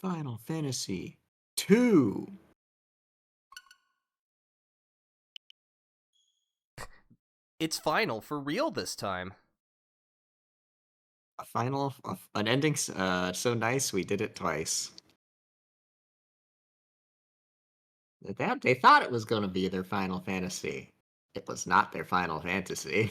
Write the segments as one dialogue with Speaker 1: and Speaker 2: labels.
Speaker 1: Final Fantasy 2.
Speaker 2: It's final for real this time.
Speaker 1: An ending so nice we did it twice. They thought it was going to be their Final Fantasy. It was not their Final Fantasy.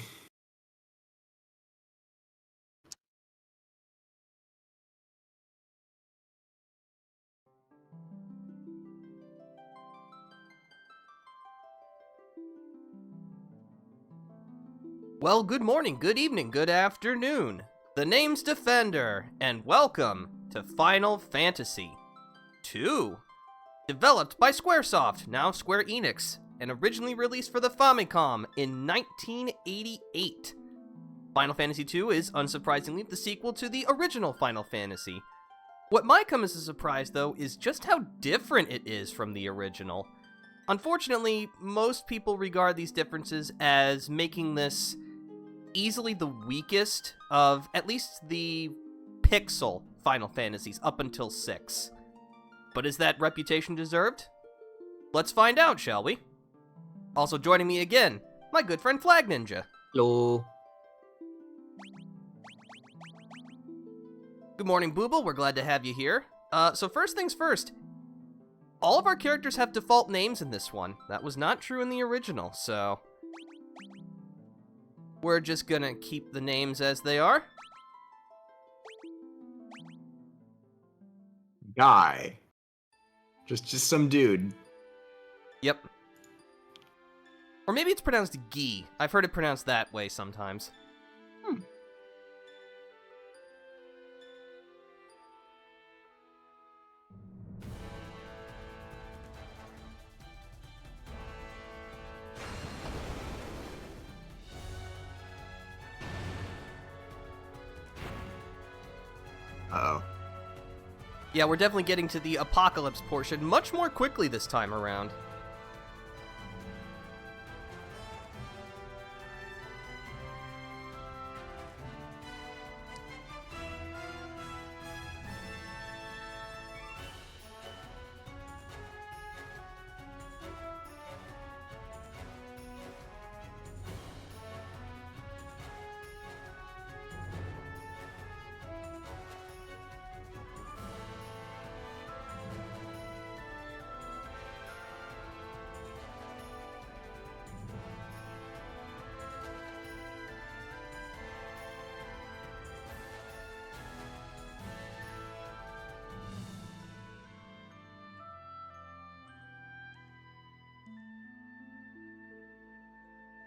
Speaker 2: Well, good morning, good evening, good afternoon. The name's Defender, and welcome to Final Fantasy 2. Developed by Squaresoft, now Square Enix, and originally released for the Famicom in 1988. Final Fantasy 2 is, unsurprisingly, the sequel to the original Final Fantasy. What might come as a surprise, though, is just how different it is from the original. Unfortunately, most people regard these differences as making this easily the weakest of at least the pixel Final Fantasies up until 6. But is that reputation deserved? Let's find out, shall we? Also joining me again, my good friend Flagninja.
Speaker 1: Hello.
Speaker 2: Good morning, Booble. We're glad to have you here. So first things first, all of our characters have default names in this one. That was not true in the original, so we're just gonna keep the names as they are.
Speaker 1: Guy. Just some dude.
Speaker 2: Yep. Or maybe it's pronounced Guy. I've heard it pronounced that way sometimes.
Speaker 1: Uh-oh.
Speaker 2: Yeah, we're definitely getting to the apocalypse portion much more quickly this time around.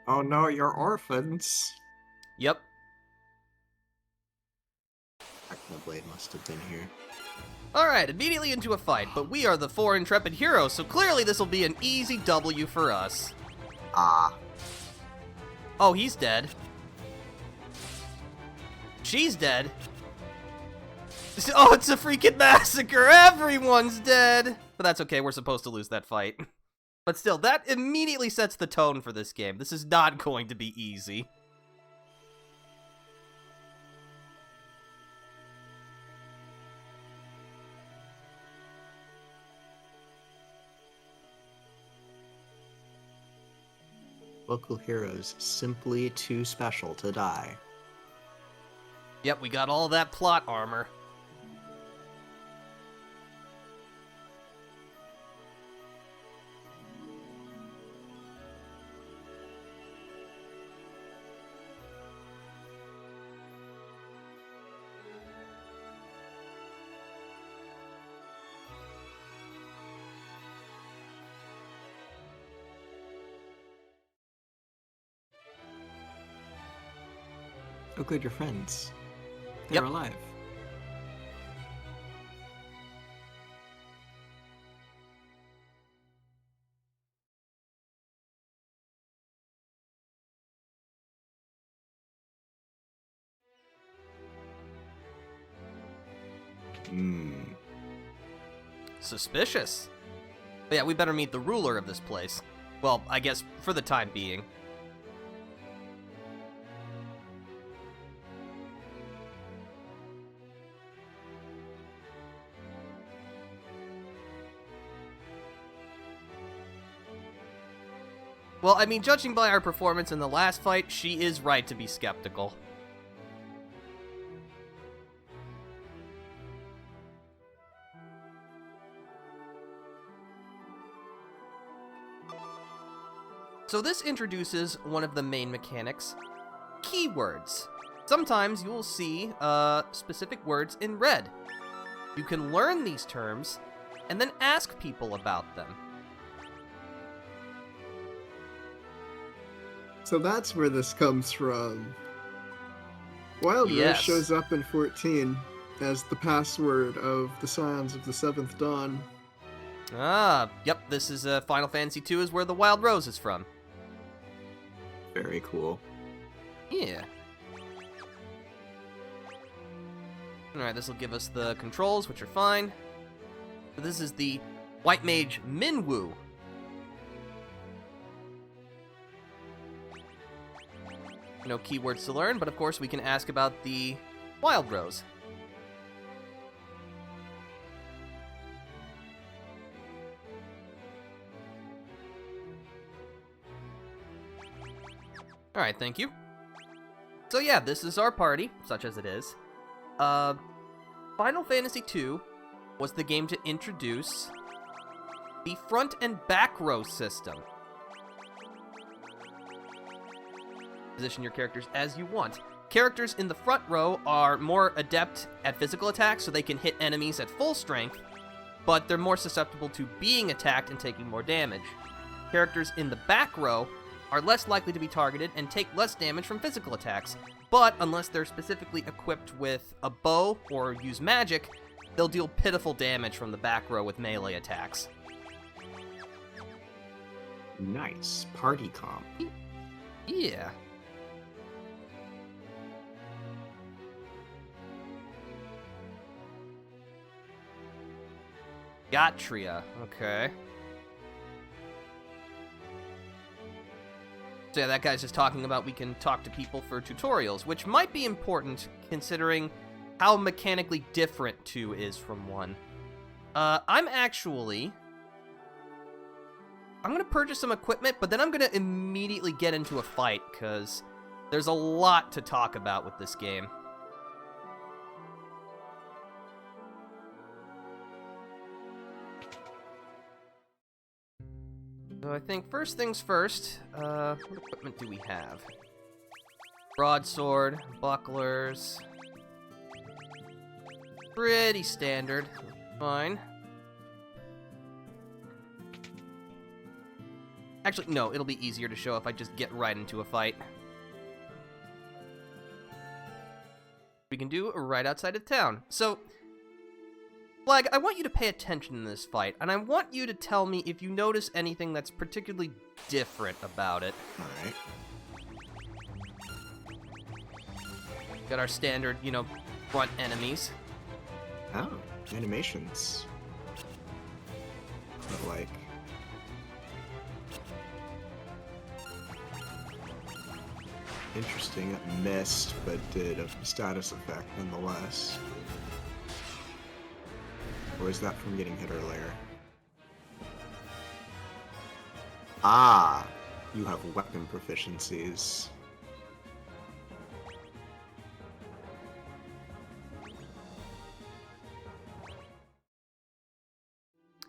Speaker 1: Oh no, you're orphans.
Speaker 2: Yep.
Speaker 1: Technoblade must have been here.
Speaker 2: Alright, immediately into a fight, but we are the 4 intrepid heroes, so clearly this will be an easy W for us.
Speaker 1: Ah.
Speaker 2: Oh, he's dead. She's dead. Oh, it's a freaking massacre! Everyone's dead! But that's okay, we're supposed to lose that fight. But still, that immediately sets the tone for this game. This is not going to be easy.
Speaker 1: Local heroes simply too special to die.
Speaker 2: Yep, we got all that plot armor.
Speaker 1: Oh good, you're friends. They're
Speaker 2: Yep.
Speaker 1: alive.
Speaker 2: Suspicious. But yeah, we better meet the ruler of this place. Well, I guess for the time being. Well, I mean, judging by our performance in the last fight, she is right to be skeptical. So this introduces one of the main mechanics, keywords. Sometimes you will see specific words in red. You can learn these terms and then ask people about them.
Speaker 3: So that's where this comes from. Wild
Speaker 2: Yes.
Speaker 3: Rose shows up in 14 as the password of the Scions of the Seventh Dawn.
Speaker 2: Ah, yep, this is Final Fantasy II is where the Wild Rose is from.
Speaker 1: Very cool.
Speaker 2: Yeah. Alright, this will give us the controls, which are fine. So this is the White Mage Minwu. No keywords to learn, but of course we can ask about the Wild Rose. Alright, thank you. So yeah, this is our party, such as it is. Final Fantasy II was the game to introduce the front and back row system. Position your characters as you want. Characters in the front row are more adept at physical attacks, so they can hit enemies at full strength, but they're more susceptible to being attacked and taking more damage. Characters in the back row are less likely to be targeted and take less damage from physical attacks, but unless they're specifically equipped with a bow or use magic, they'll deal pitiful damage from the back row with melee attacks.
Speaker 1: Nice. Party comp.
Speaker 2: Yeah. Gatria, okay. So yeah, that guy's just talking about we can talk to people for tutorials, which might be important considering how mechanically different 2 is from 1. I'm gonna purchase some equipment, but then I'm gonna immediately get into a fight, because there's a lot to talk about with this game. So I think first things first, what equipment do we have? Broadsword, bucklers. Pretty standard. Fine. Actually, no, it'll be easier to show if I just get right into a fight. We can do right outside of town. So, Flag, I want you to pay attention in this fight, and I want you to tell me if you notice anything that's particularly different about it.
Speaker 1: Alright.
Speaker 2: Got our standard, front enemies.
Speaker 1: Oh, animations. But like... Interesting, it missed, but did a status effect nonetheless. Or is that from getting hit earlier? Ah! You have weapon proficiencies.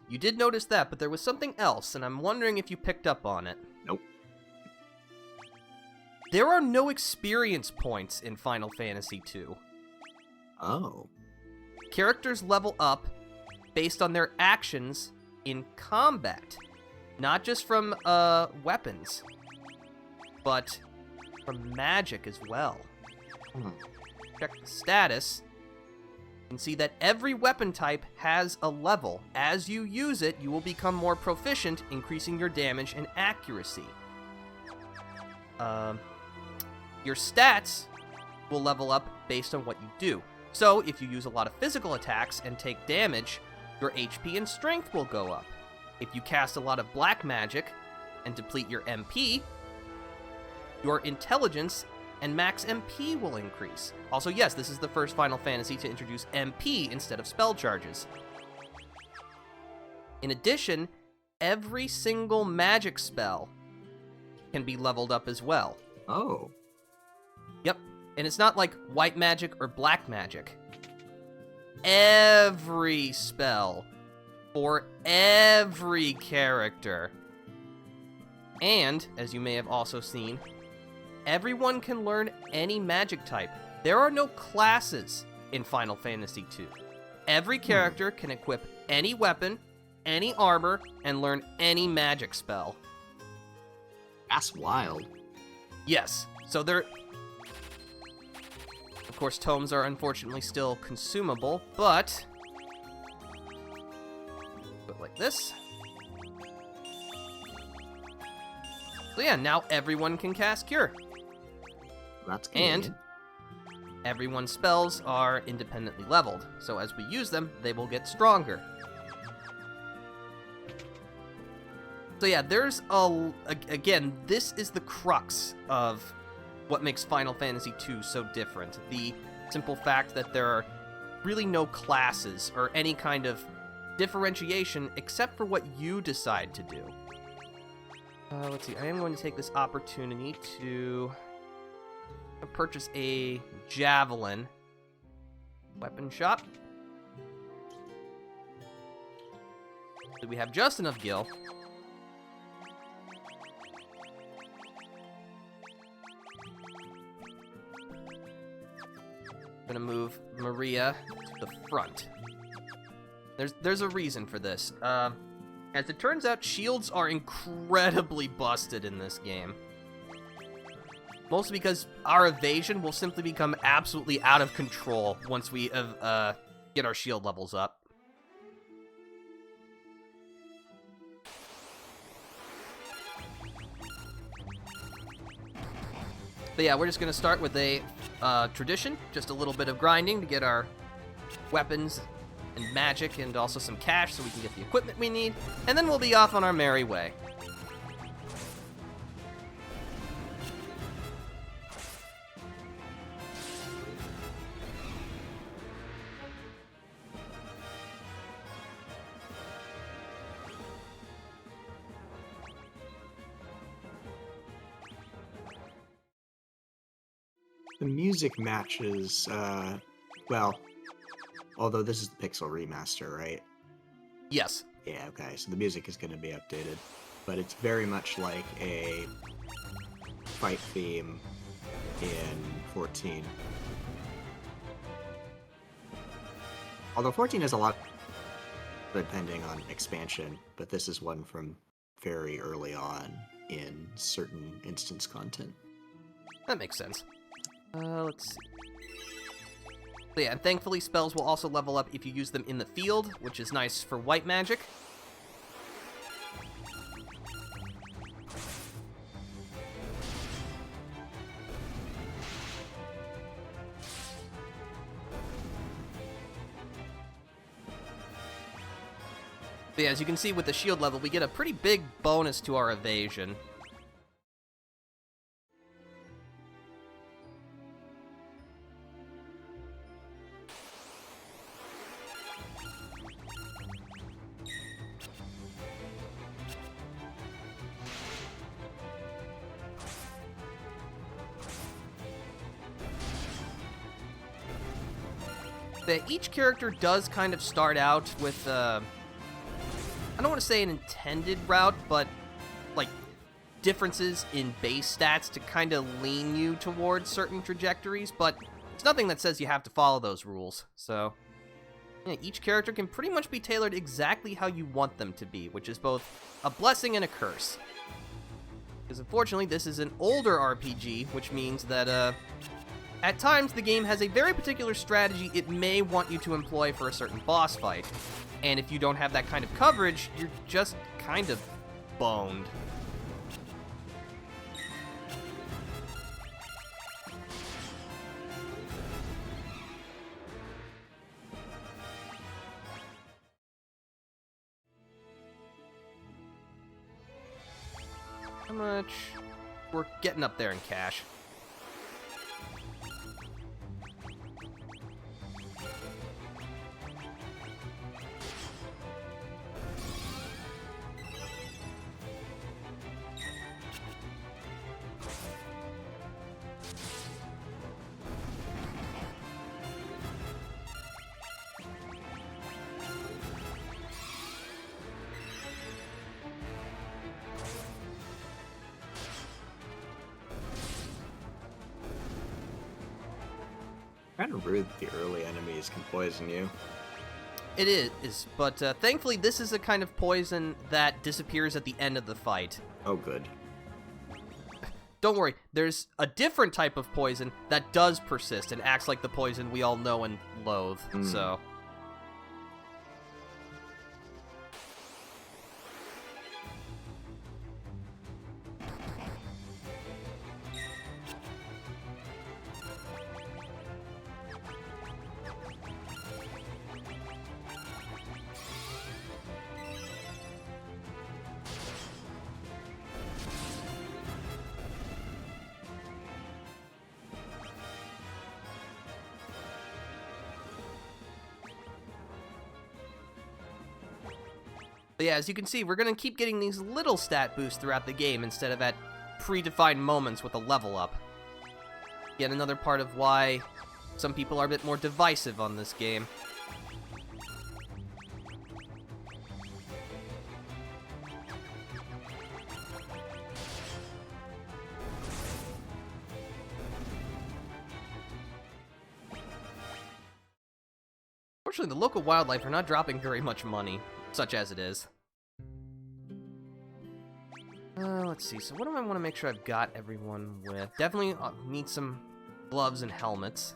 Speaker 2: You did notice that, but there was something else, and I'm wondering if you picked up on it.
Speaker 1: Nope.
Speaker 2: There are no experience points in Final Fantasy II.
Speaker 1: Oh.
Speaker 2: Characters level up based on their actions in combat. Not just from, weapons, but from magic as well. Check the status. You can see that every weapon type has a level. As you use it, you will become more proficient, increasing your damage and accuracy. Your stats will level up based on what you do. So, if you use a lot of physical attacks and take damage, your HP and strength will go up. If you cast a lot of black magic and deplete your MP, your intelligence and max MP will increase. Also, yes, this is the first Final Fantasy to introduce MP instead of spell charges. In addition, every single magic spell can be leveled up as well.
Speaker 1: Oh.
Speaker 2: Yep, and it's not like white magic or black magic. Every spell for every character. And, as you may have also seen, everyone can learn any magic type. There are no classes in Final Fantasy II. Every character can equip any weapon, any armor, and learn any magic spell.
Speaker 1: That's wild.
Speaker 2: Yes, so there... Of course, tomes are unfortunately still consumable, but... Put it like this. So yeah, now everyone can cast Cure.
Speaker 1: That's
Speaker 2: And
Speaker 1: convenient.
Speaker 2: everyone's spells are independently leveled, so as we use them, they will get stronger. So yeah, there's again, this is the crux of what makes Final Fantasy II so different. The simple fact that there are really no classes or any kind of differentiation except for what you decide to do. Let's see, I am going to take this opportunity to purchase a javelin. Weapon shop. So we have just enough gil. I'm gonna move Maria to the front. There's a reason for this. As it turns out, shields are incredibly busted in this game. Mostly because our evasion will simply become absolutely out of control once we get our shield levels up. But yeah, we're just going to start with a tradition, just a little bit of grinding to get our weapons and magic and also some cash so we can get the equipment we need, and then we'll be off on our merry way.
Speaker 1: The music matches, well, although this is the Pixel Remaster, right?
Speaker 2: Yes.
Speaker 1: Yeah, okay, so the music is going to be updated. But it's very much like a fight theme in 14. Although 14 has a lot depending on expansion, but this is one from very early on in certain instance content.
Speaker 2: That makes sense. Let's see. So yeah, and thankfully spells will also level up if you use them in the field, which is nice for white magic. But yeah, as you can see with the shield level, we get a pretty big bonus to our evasion. That each character does kind of start out with, I don't want to say an intended route, but, like, differences in base stats to kind of lean you towards certain trajectories, but it's nothing that says you have to follow those rules, so... Yeah, each character can pretty much be tailored exactly how you want them to be, which is both a blessing and a curse. Because unfortunately, this is an older RPG, which means that, at times, the game has a very particular strategy it may want you to employ for a certain boss fight. And if you don't have that kind of coverage, you're just kind of boned. How much? We're getting up there in cash.
Speaker 1: kind of rude that the early enemies can poison you.
Speaker 2: It is, but thankfully this is a kind of poison that disappears at the end of the fight.
Speaker 1: Oh, good.
Speaker 2: Don't worry, there's a different type of poison that does persist and acts like the poison we all know and loathe, so... But yeah, as you can see, we're going to keep getting these little stat boosts throughout the game instead of at predefined moments with a level up. Yet another part of why some people are a bit more divisive on this game. Fortunately, the local wildlife are not dropping very much money, such as it is. Let's see, so what do I want to make sure I've got everyone with? Definitely need some gloves and helmets.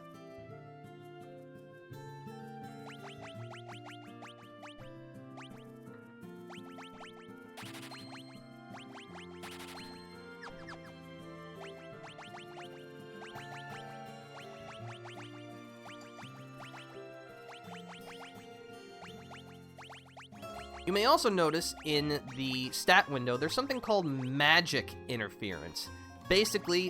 Speaker 2: You may also notice in the stat window, there's something called magic interference. Basically,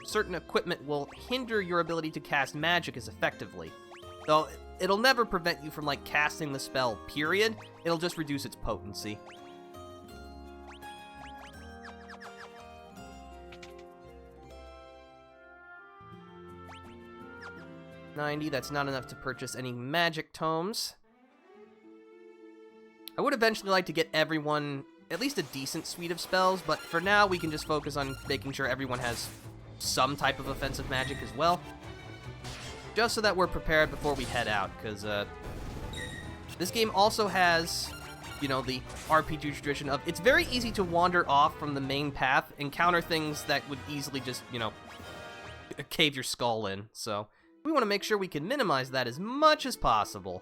Speaker 2: certain equipment will hinder your ability to cast magic as effectively. Though, it'll never prevent you from, like, casting the spell, period. It'll just reduce its potency. $90, that's not enough to purchase any magic tomes. I would eventually like to get everyone at least a decent suite of spells, but for now we can just focus on making sure everyone has some type of offensive magic as well. Just so that we're prepared before we head out, because this game also has, you know, the RPG tradition of it's very easy to wander off from the main path, encounter things that would easily just, you know, cave your skull in. So we want to make sure we can minimize that as much as possible.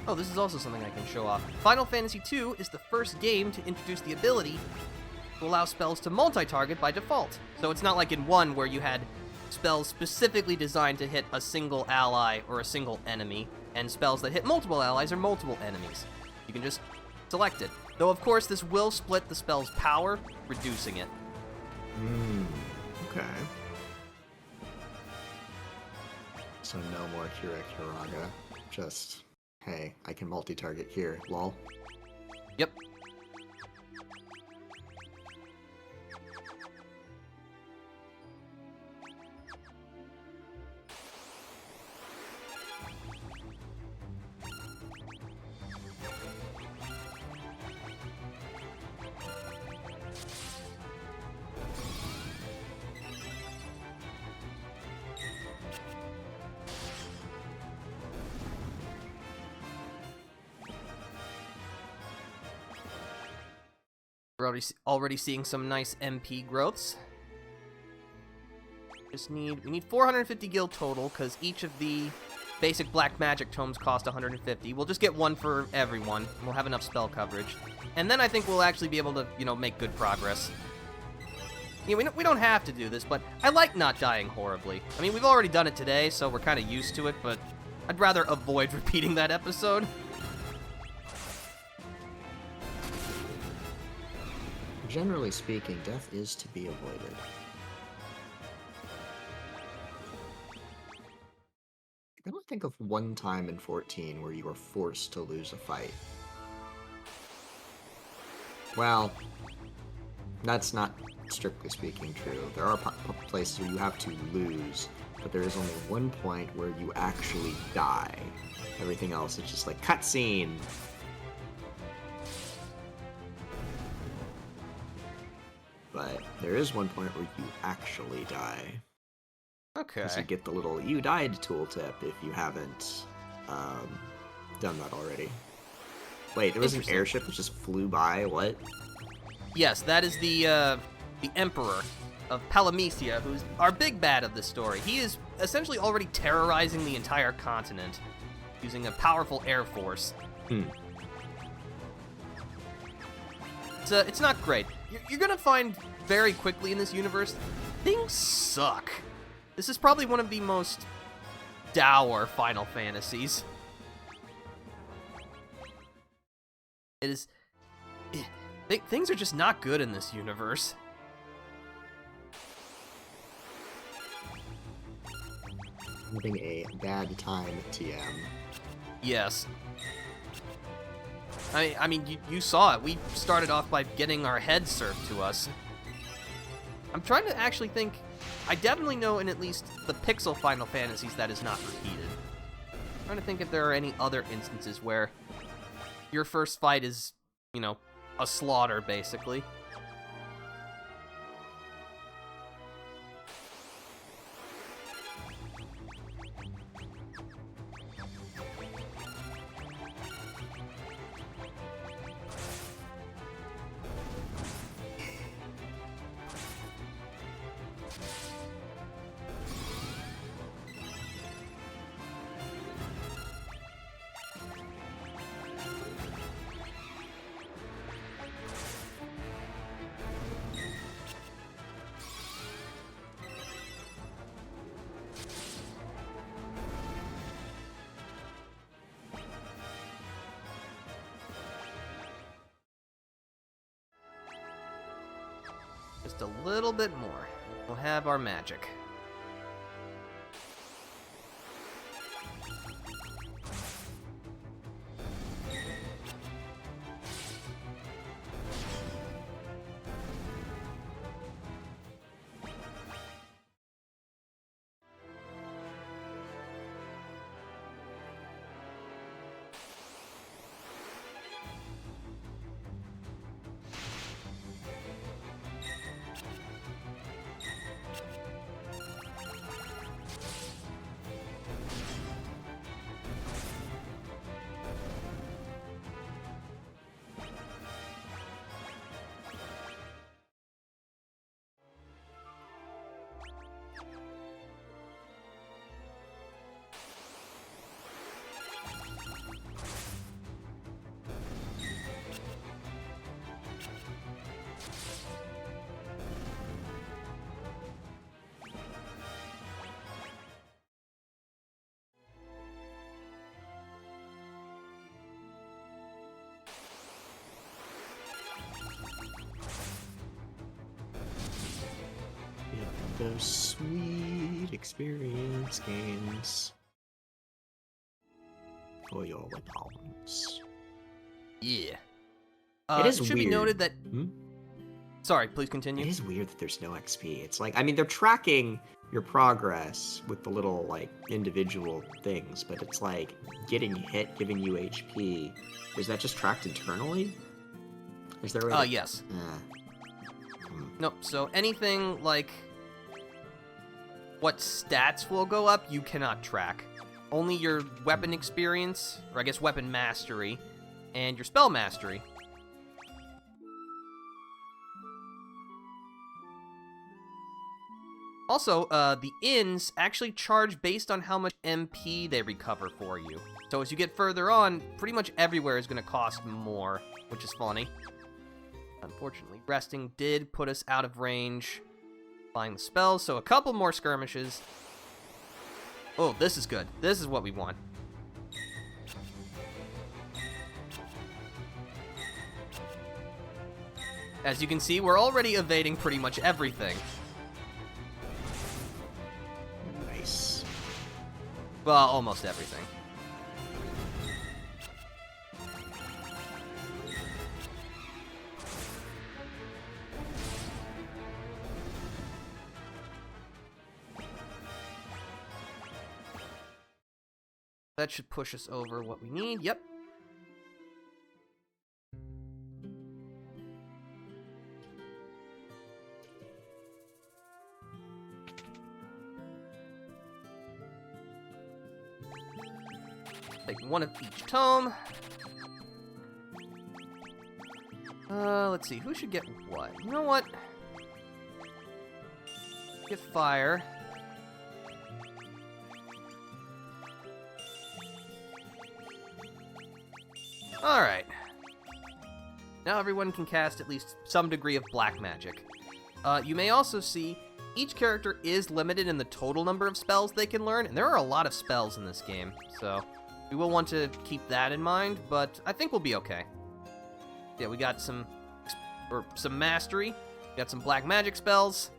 Speaker 2: Oh, this is also something I can show off. Final Fantasy II is the first game to introduce the ability to allow spells to multi-target by default. So it's not like in 1 where you had spells specifically designed to hit a single ally or a single enemy, and spells that hit multiple allies or multiple enemies. You can just select it. Though, of course, this will split the spell's power, reducing it.
Speaker 1: Okay. So no more Kira Kiraga. Just, hey, I can multi-target here, lol.
Speaker 2: Yep. We're already seeing some nice MP growths. We need 450 gil total, because each of the basic black magic tomes cost 150. We'll just get one for everyone, and we'll have enough spell coverage. And then I think we'll actually be able to, make good progress. We don't have to do this, but I like not dying horribly. I mean, we've already done it today, so we're kind of used to it, but I'd rather avoid repeating that episode.
Speaker 1: Generally speaking, death is to be avoided. I don't think of one time in 14 where you were forced to lose a fight. Well, that's not strictly speaking true. There are places where you have to lose, but there is only one point where you actually die. Everything else is just like cutscene. But there is one point where you actually die.
Speaker 2: Okay.
Speaker 1: Because you get the little "you died" tooltip if you haven't done that already. Wait, there was an airship that just flew by. What?
Speaker 2: Yes, that is the Emperor of Palamecia, who's our big bad of this story. He is essentially already terrorizing the entire continent using a powerful air force. It's not great. You're gonna find very quickly in this universe, things suck. This is probably one of the most dour Final Fantasies. It is... Things are just not good in this universe.
Speaker 1: Having a bad time, TM.
Speaker 2: Yes. I mean, you saw it. We started off by getting our heads served to us. I'm trying to actually think... I definitely know in at least the Pixel Final Fantasies that is not repeated. I'm trying to think if there are any other instances where your first fight is, a slaughter, basically. Just a little bit more. We'll have our magic.
Speaker 1: Those sweet experience games for your weapons.
Speaker 2: Yeah.
Speaker 1: It is
Speaker 2: should
Speaker 1: weird.
Speaker 2: be noted that... Sorry, please continue.
Speaker 1: It is weird that there's no XP. It's like, I mean, they're tracking your progress with the little, like, individual things, but it's like getting hit, giving you HP. Is that just tracked internally? Is there a way
Speaker 2: yes.
Speaker 1: Hmm.
Speaker 2: Nope, so anything like what stats will go up, you cannot track. Only your weapon experience, or I guess weapon mastery, and your spell mastery. Also, the inns actually charge based on how much MP they recover for you. So as you get further on, pretty much everywhere is going to cost more, which is funny. Unfortunately, resting did put us out of range. Applying the spells, so a couple more skirmishes. Oh, this is good. This is what we want. As you can see, we're already evading pretty much everything.
Speaker 1: Nice.
Speaker 2: Well, almost everything. That should push us over what we need. Yep. Take one of each tome. Let's see. Who should get what? You know what? Get fire. Alright. Now everyone can cast at least some degree of black magic. You may also see each character is limited in the total number of spells they can learn, and there are a lot of spells in this game, so we will want to keep that in mind, but I think we'll be okay. Yeah, we got some mastery, we got some black magic spells.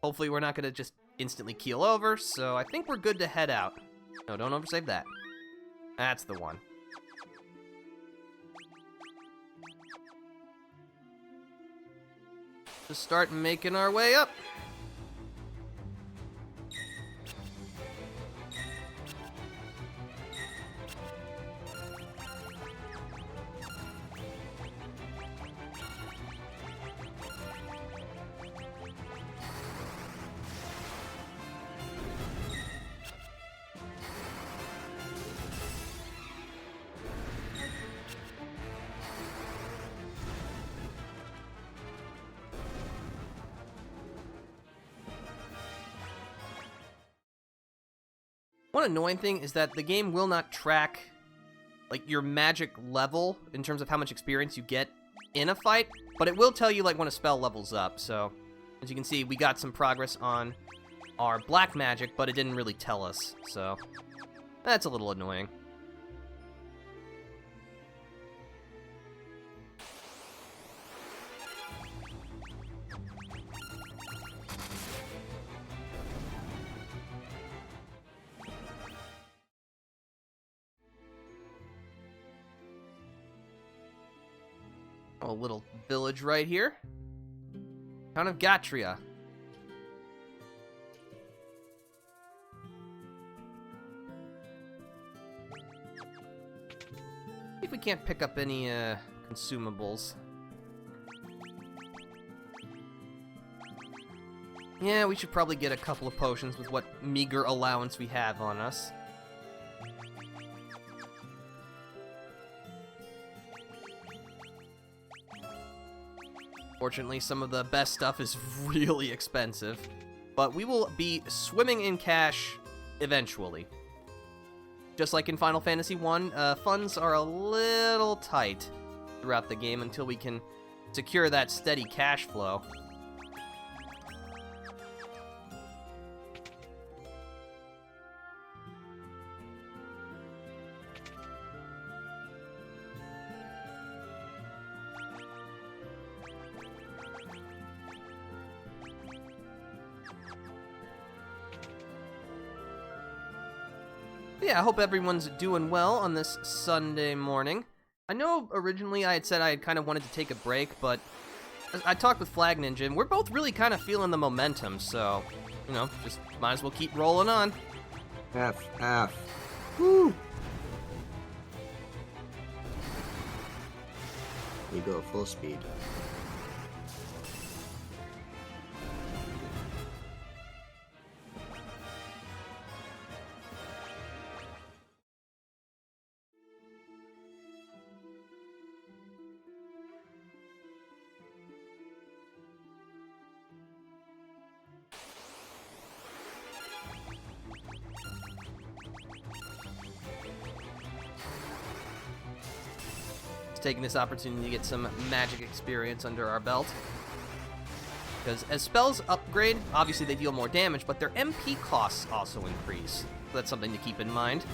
Speaker 2: Hopefully we're not going to just instantly keel over, so I think we're good to head out. No, don't oversave that. That's the one. Just start making our way up. One annoying thing is that the game will not track like your magic level in terms of how much experience you get in a fight, but it will tell you like when a spell levels up. So as you can see, we got some progress on our black magic, but it didn't really tell us. So that's a little annoying. A little village right here. Town of Gatria. See if we can't pick up any consumables. Yeah, we should probably get a couple of potions with what meager allowance we have on us. Fortunately, some of the best stuff is really expensive, but we will be swimming in cash eventually. Just like in Final Fantasy 1, funds are a little tight throughout the game until we can secure that steady cash flow. Yeah, I hope everyone's doing well on this Sunday morning. I know originally I had said I had kind of wanted to take a break, but I talked with Flagninja, and we're both really kind of feeling the momentum, so, you know, just might as well keep rolling on.
Speaker 1: F. Woo! You go full speed.
Speaker 2: Just taking this opportunity to get some magic experience under our belt. Because as spells upgrade, obviously they deal more damage, but their MP costs also increase. So that's something to keep in mind.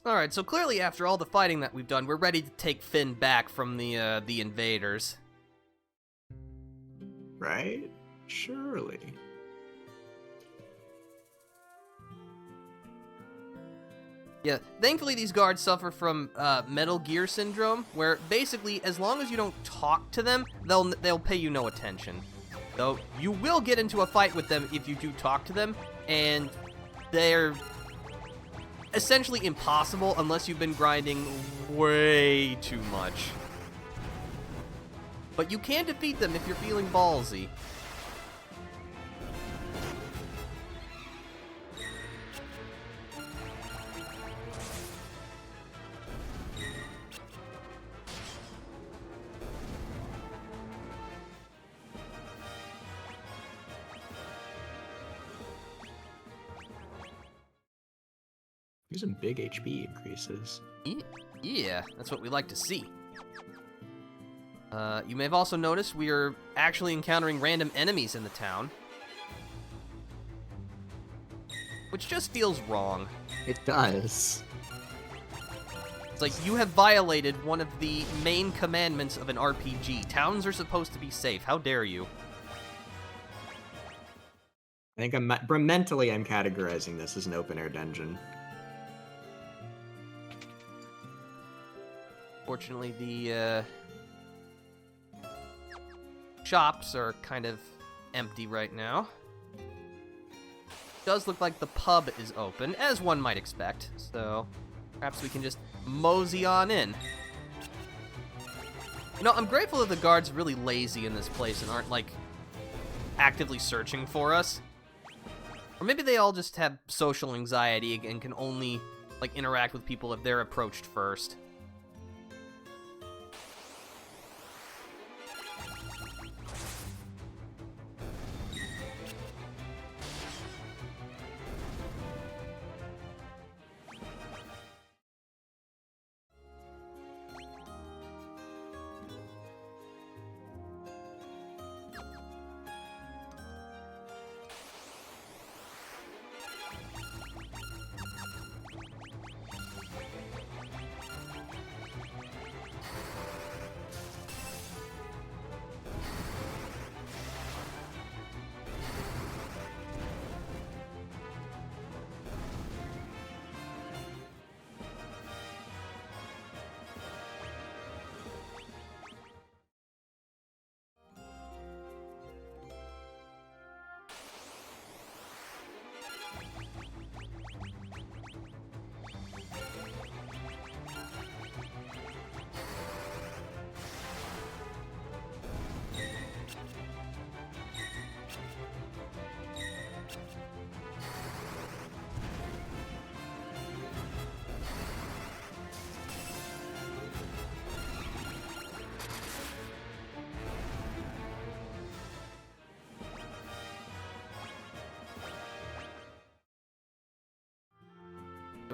Speaker 2: Alright, so clearly after all the fighting that we've done, we're ready to take Finn back from the invaders.
Speaker 1: Right? Surely.
Speaker 2: Yeah, thankfully these guards suffer from Metal Gear syndrome, where basically as long as you don't talk to them, they'll pay you no attention. Though you will get into a fight with them if you do talk to them, and they're essentially impossible unless you've been grinding way too much. But you can defeat them if you're feeling ballsy.
Speaker 1: There's some big HP increases.
Speaker 2: Yeah, that's what we like to see. You may have also noticed we are actually encountering random enemies in the town. Which just feels wrong.
Speaker 1: It does.
Speaker 2: It's like you have violated one of the main commandments of an RPG. Towns are supposed to be safe. How dare you?
Speaker 1: I think mentally I'm categorizing this as an open-air dungeon.
Speaker 2: Fortunately, the shops are kind of empty right now. Does look like the pub is open, as one might expect, so perhaps we can just mosey on in. You know, I'm grateful that the guards are really lazy in this place and aren't, like, actively searching for us. Or maybe they all just have social anxiety and can only, like, interact with people if they're approached first.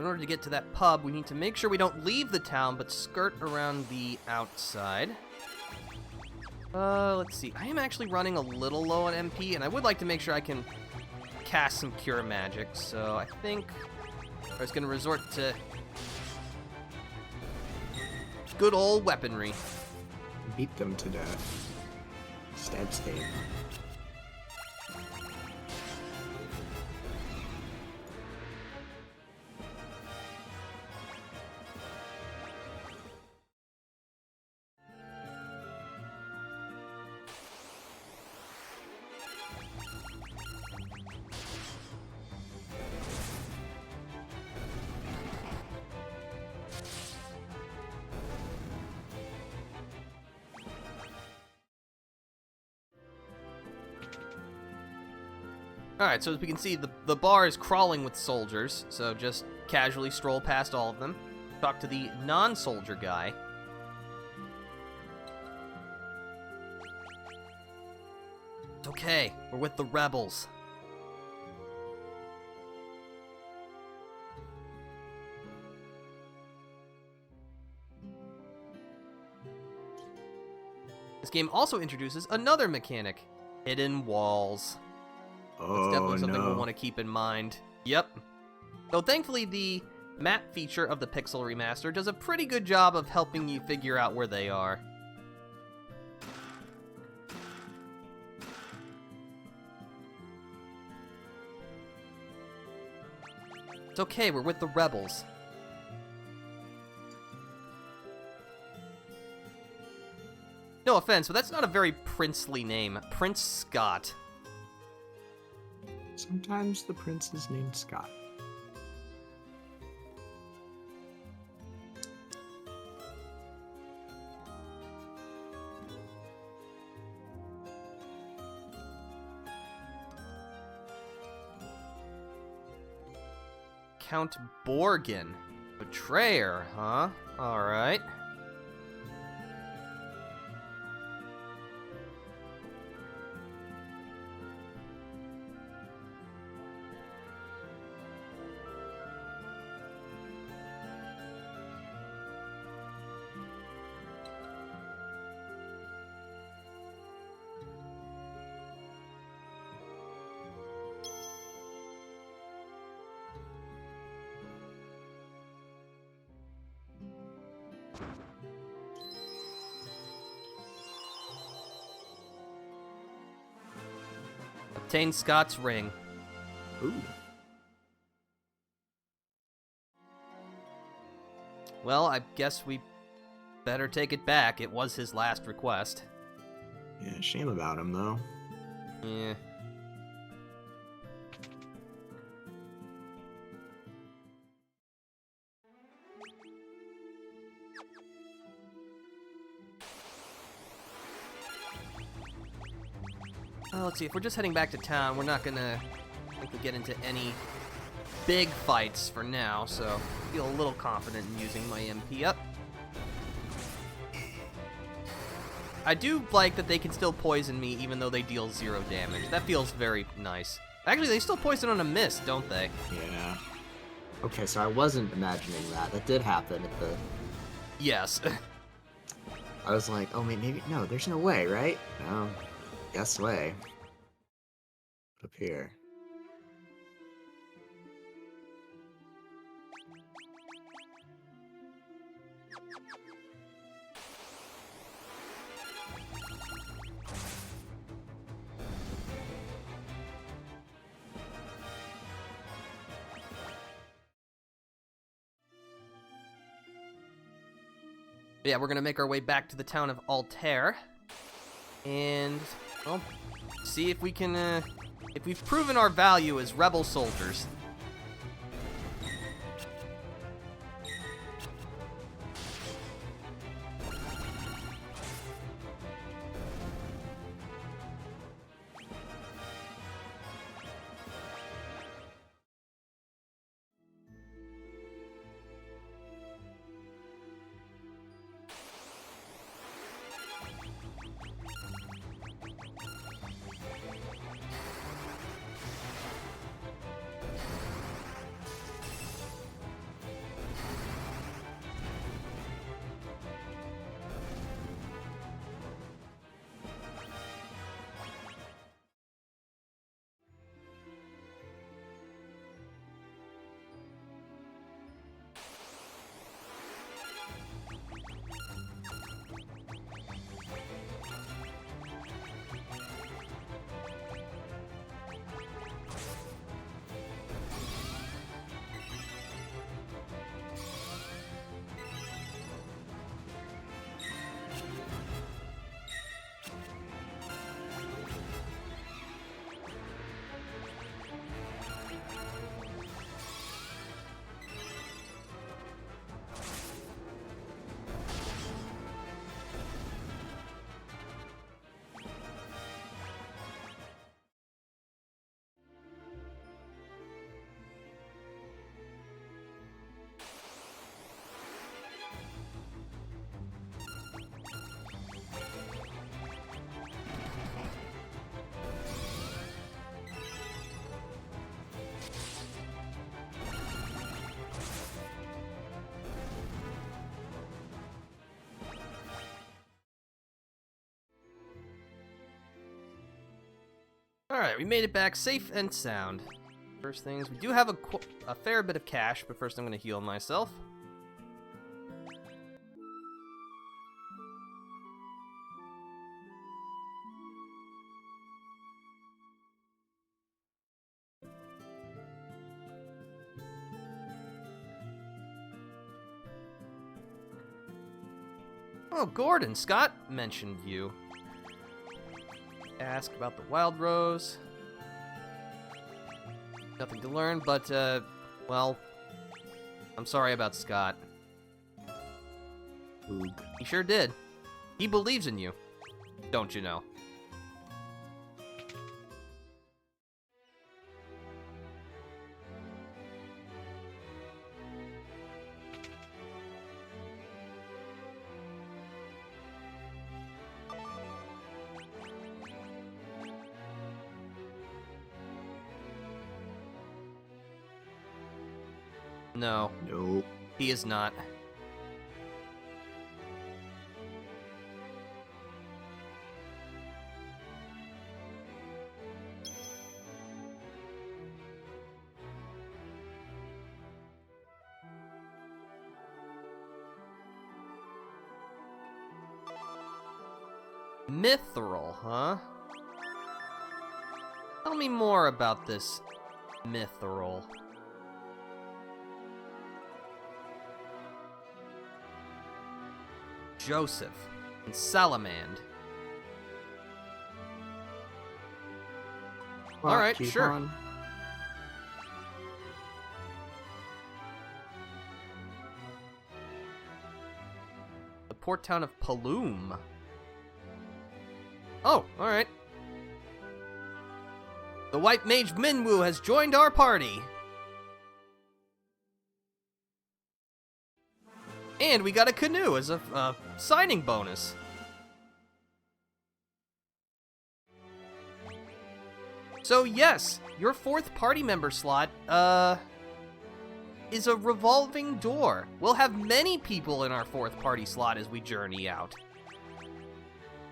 Speaker 2: in order to get to that pub, we need to make sure we don't leave the town, but skirt around the outside. Let's see. I am actually running a little low on MP, and I would like to make sure I can cast some Cure Magic, so I think I was going to resort to good old weaponry.
Speaker 1: Beat them to death. Stab save.
Speaker 2: Alright, so as we can see, the bar is crawling with soldiers, so just casually stroll past all of them. Talk to the non-soldier guy. It's okay, we're with the rebels. This game also introduces another mechanic, hidden walls. That's definitely something we'll want to keep in mind. Yep. Though thankfully the map feature of the Pixel Remaster does a pretty good job of helping you figure out where they are. It's okay, we're with the rebels. No offense, but that's not a very princely name. Prince Scott.
Speaker 1: Sometimes the prince is named Scott.
Speaker 2: Count Borgin. Betrayer, huh? Alright. Obtain Scott's ring.
Speaker 1: Ooh.
Speaker 2: Well, I guess we better take it back. It was his last request.
Speaker 1: Yeah, shame about him, though.
Speaker 2: Yeah. Well, let's see, if we're just heading back to town, we're not gonna get into any big fights for now, so I feel a little confident in using my MP up. I do like that they can still poison me even though they deal 0 damage. That feels very nice. Actually, they still poison on a miss, don't they?
Speaker 1: Yeah. Okay, so I wasn't imagining that. That did happen at the...
Speaker 2: Yes.
Speaker 1: I was like, oh, maybe... No, there's no way, right? No. Yes way. Up here.
Speaker 2: Yeah, we're gonna make our way back to the town of Altair. And, well, see if we can, if we've proven our value as rebel soldiers. Alright, we made it back safe and sound. First things, we do have a fair bit of cash, but first I'm going to heal myself. Oh, Gordon, Scott mentioned you. Ask about the Wild Rose. Nothing to learn, but, well, I'm sorry about Scott.
Speaker 1: Oog.
Speaker 2: He sure did. He believes in you, don't you know? No,
Speaker 1: Nope.
Speaker 2: he is not. Mithril, huh? Tell me more about this Mithril. Joseph and Salamand.
Speaker 1: Well,
Speaker 2: Alright,
Speaker 1: keep
Speaker 2: sure.
Speaker 1: on.
Speaker 2: The port town of Paloom. Oh, alright. The White Mage Minwu has joined our party. And we got a canoe as a signing bonus. So yes, your fourth party member slot, is a revolving door. We'll have many people in our fourth party slot as we journey out.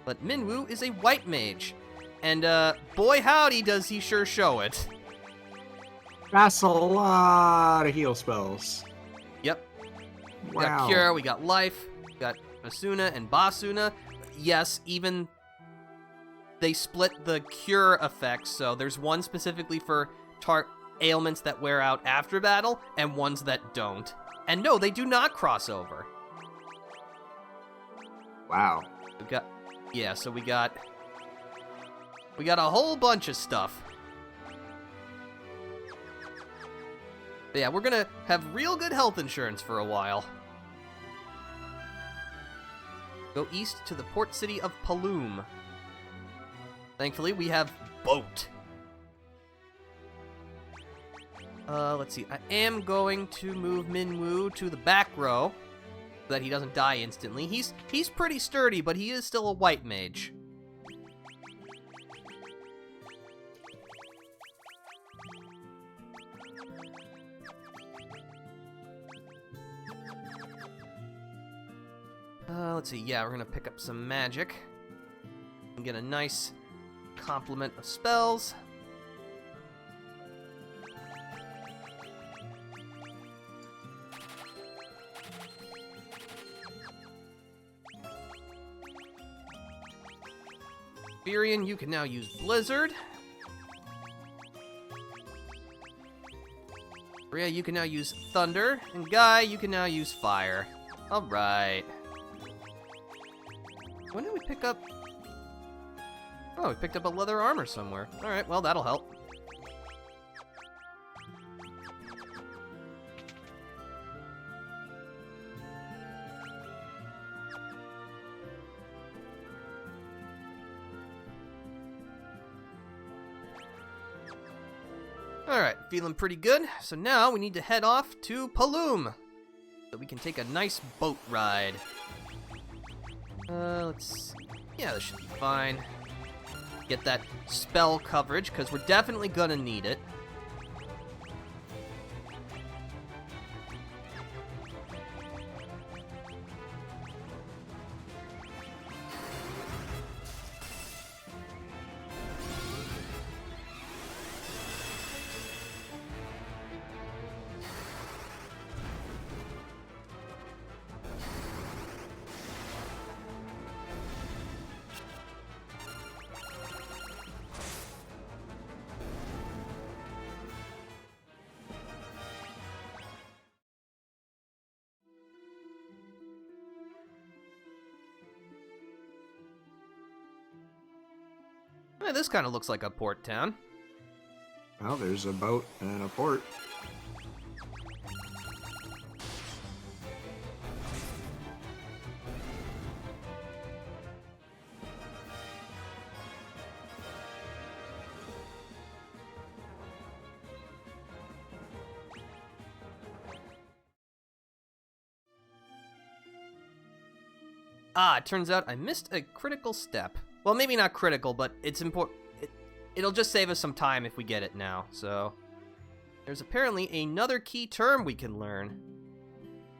Speaker 2: But Minwu is a white mage. And, boy howdy does he sure show it.
Speaker 1: That's a lot of heal spells.
Speaker 2: Yep. We
Speaker 1: Wow.
Speaker 2: got Cure, we got Life, we got Asuna and Basuna. Yes, even they split the Cure effects, so there's one specifically for ailments that wear out after battle, and ones that don't. And no, they do not cross over.
Speaker 1: Wow.
Speaker 2: We got, yeah, so we got a whole bunch of stuff. But yeah, we're gonna have real good health insurance for a while. Go east to the port city of Paloom. Thankfully, we have boat. Let's see. I am going to move Minwu to the back row so that he doesn't die instantly. He's pretty sturdy, but he is still a white mage. Let's see, yeah, we're gonna pick up some magic and get a nice complement of spells. Firion, you can now use Blizzard. Rhea, you can now use Thunder. And Guy, you can now use Fire. Alright. When did we pick up... Oh, we picked up a leather armor somewhere. Alright, well, that'll help. Alright, feeling pretty good. So now we need to head off to Paloom, so we can take a nice boat ride. Let's... Yeah, this should be fine. Get that spell coverage, because we're definitely gonna need it. This kind of looks like a port town.
Speaker 1: Well, there's a boat and a port.
Speaker 2: It turns out I missed a critical step. Well, maybe not critical, but it's important. It'll just save us some time if we get it now, so... There's apparently another key term we can learn.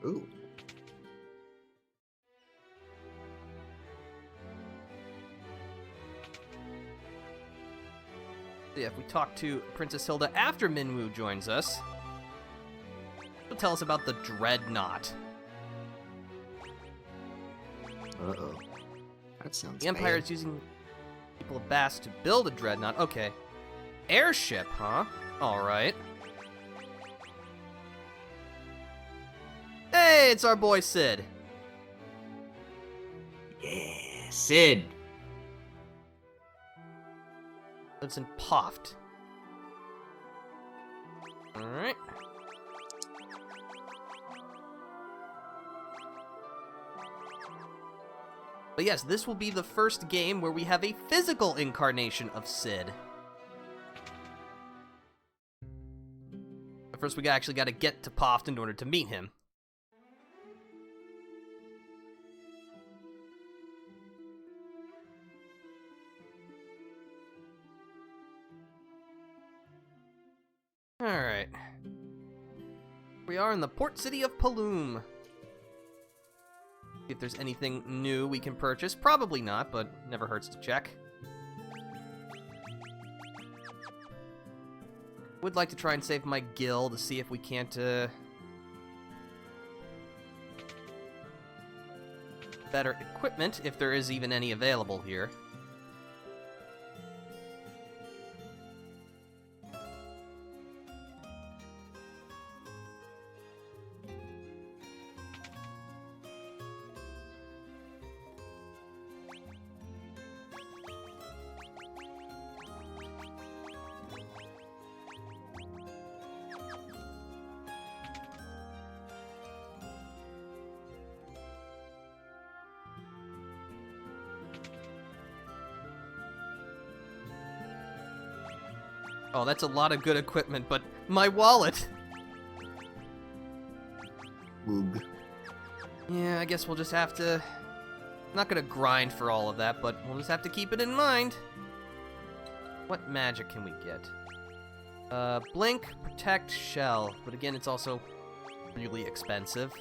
Speaker 1: Ooh.
Speaker 2: Yeah, if we talk to Princess Hilda after Minwu joins us, she'll tell us about the Dreadnought.
Speaker 1: Uh-oh. That sounds
Speaker 2: The Empire
Speaker 1: bad.
Speaker 2: is using people of Bass to build a Dreadnought. Okay. Airship, huh? Alright. Hey, it's our boy Sid.
Speaker 1: Yeah, Sid.
Speaker 2: Lives in Poft. Alright. But yes, this will be the first game where we have a physical incarnation of Sid. But first we actually got to get to Poft in order to meet him. Alright. We are in the port city of Paloom. See if there's anything new we can purchase. Probably not, but never hurts to check. Would like to try and save my gil to see if we can't, better equipment, if there is even any available here. Oh, that's a lot of good equipment, but my wallet!
Speaker 1: Woog.
Speaker 2: Yeah, I guess we'll just have to... I'm not gonna grind for all of that, but we'll just have to keep it in mind. What magic can we get? Blink, Protect, Shell. But again, it's also really expensive.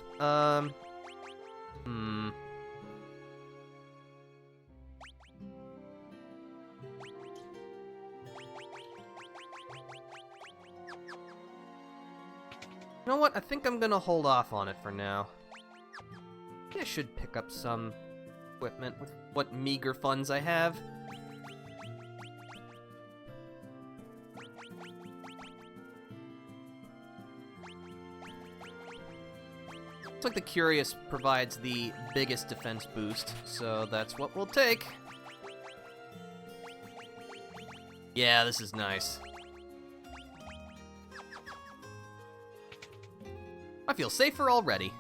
Speaker 2: You know what? I think I'm gonna hold off on it for now. I should pick up some equipment with what meager funds I have. Looks like the Curious provides the biggest defense boost, so that's what we'll take. Yeah, this is nice. I feel safer already.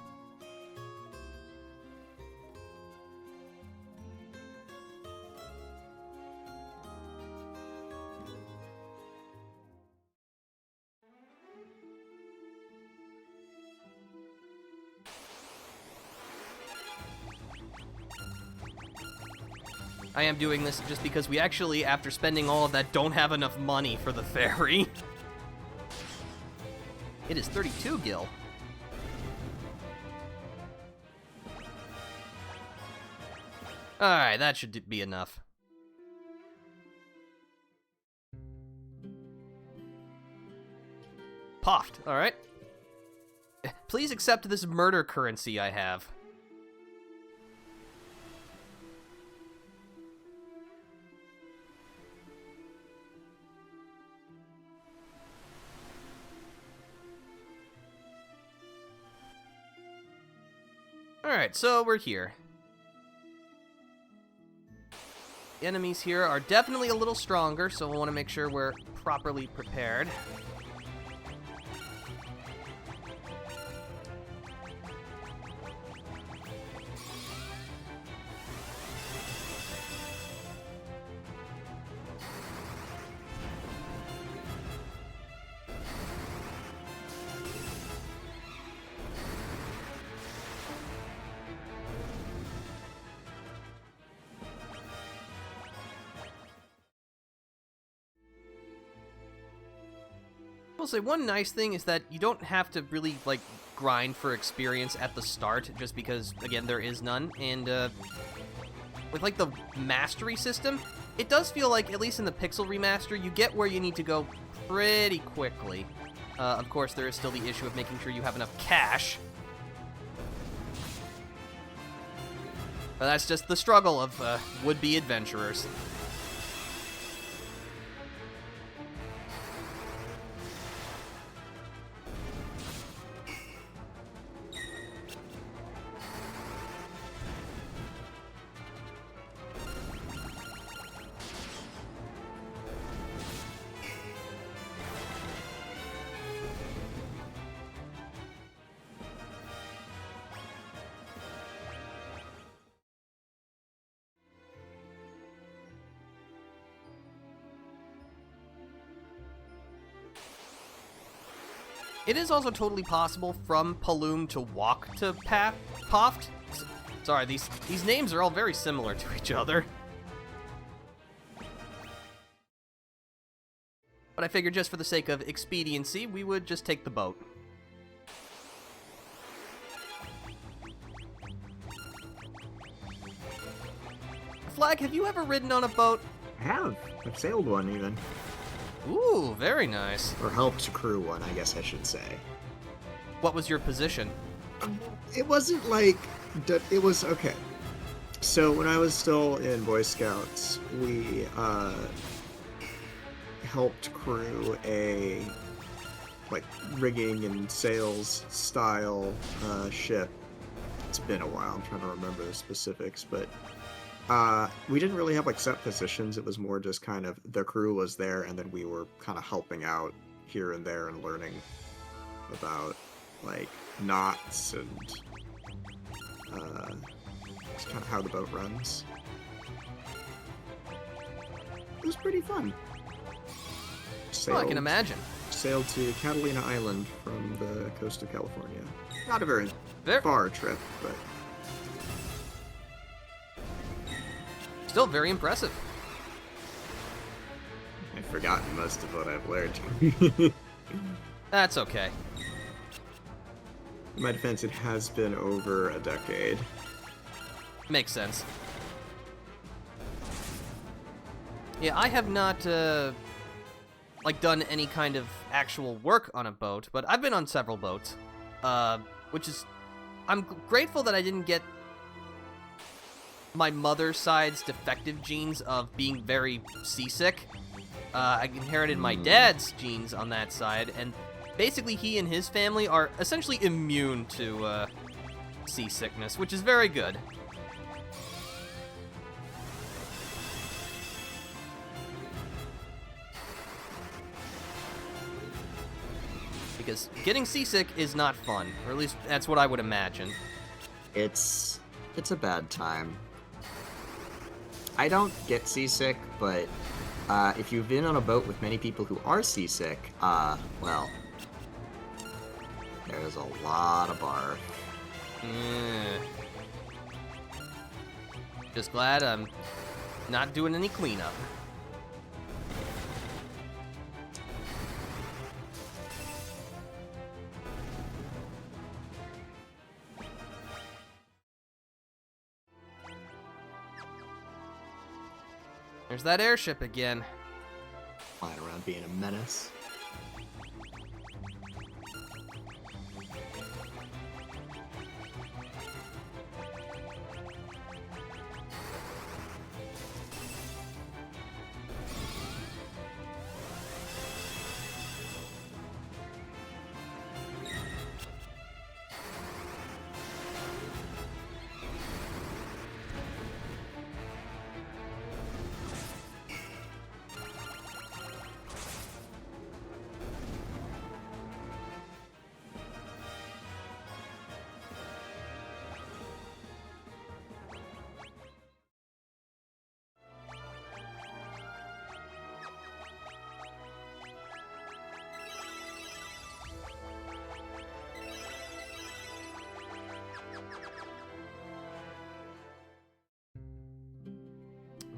Speaker 2: I am doing this just because we actually, after spending all of that, don't have enough money for the ferry. It is 32 gil. Alright, that should be enough. Poft, alright. Please accept this murder currency I have. Alright, so we're here. Enemies here are definitely a little stronger, so we want to make sure we're properly prepared. I will say one nice thing is that you don't have to really, like, grind for experience at the start, just because, again, there is none. And, with, like, the mastery system, it does feel like, at least in the Pixel Remaster, you get where you need to go pretty quickly. Of course, there is still the issue of making sure you have enough cash. But that's just the struggle of, would-be adventurers. It is also totally possible from Paloom to walk to Poft. Sorry, these names are all very similar to each other. But I figured just for the sake of expediency, we would just take the boat. Flag, have you ever ridden on a boat?
Speaker 1: I have. I've sailed one, even.
Speaker 2: Ooh, very nice.
Speaker 1: Or helped crew one, I guess I should say.
Speaker 2: What was your position?
Speaker 1: It wasn't like... It was... Okay. So, when I was still in Boy Scouts, we, helped crew a, like, rigging and sails style, ship. It's been a while, I'm trying to remember the specifics, but... we didn't really have, like, set positions. It was more just kind of the crew was there, and then we were kind of helping out here and there and learning about, like, knots and, just kind of how the boat runs. It was pretty fun.
Speaker 2: Oh, I can imagine.
Speaker 1: Sailed to Catalina Island from the coast of California. Not a very far trip, but...
Speaker 2: Still very impressive.
Speaker 1: I've forgotten most of what I've learned.
Speaker 2: That's okay.
Speaker 1: In my defense, it has been over a decade.
Speaker 2: Makes sense. Yeah, I have not, like, done any kind of actual work on a boat, but I've been on several boats, which is... I'm grateful that I didn't get my mother's side's defective genes of being very seasick. I inherited my dad's genes on that side, and basically he and his family are essentially immune to seasickness, which is very good. Because getting seasick is not fun, or at least that's what I would imagine.
Speaker 1: It's a bad time. I don't get seasick, but if you've been on a boat with many people who are seasick, well, there's a lot of barf.
Speaker 2: Just glad I'm not doing any cleanup. There's that airship again.
Speaker 1: Flying around being a menace.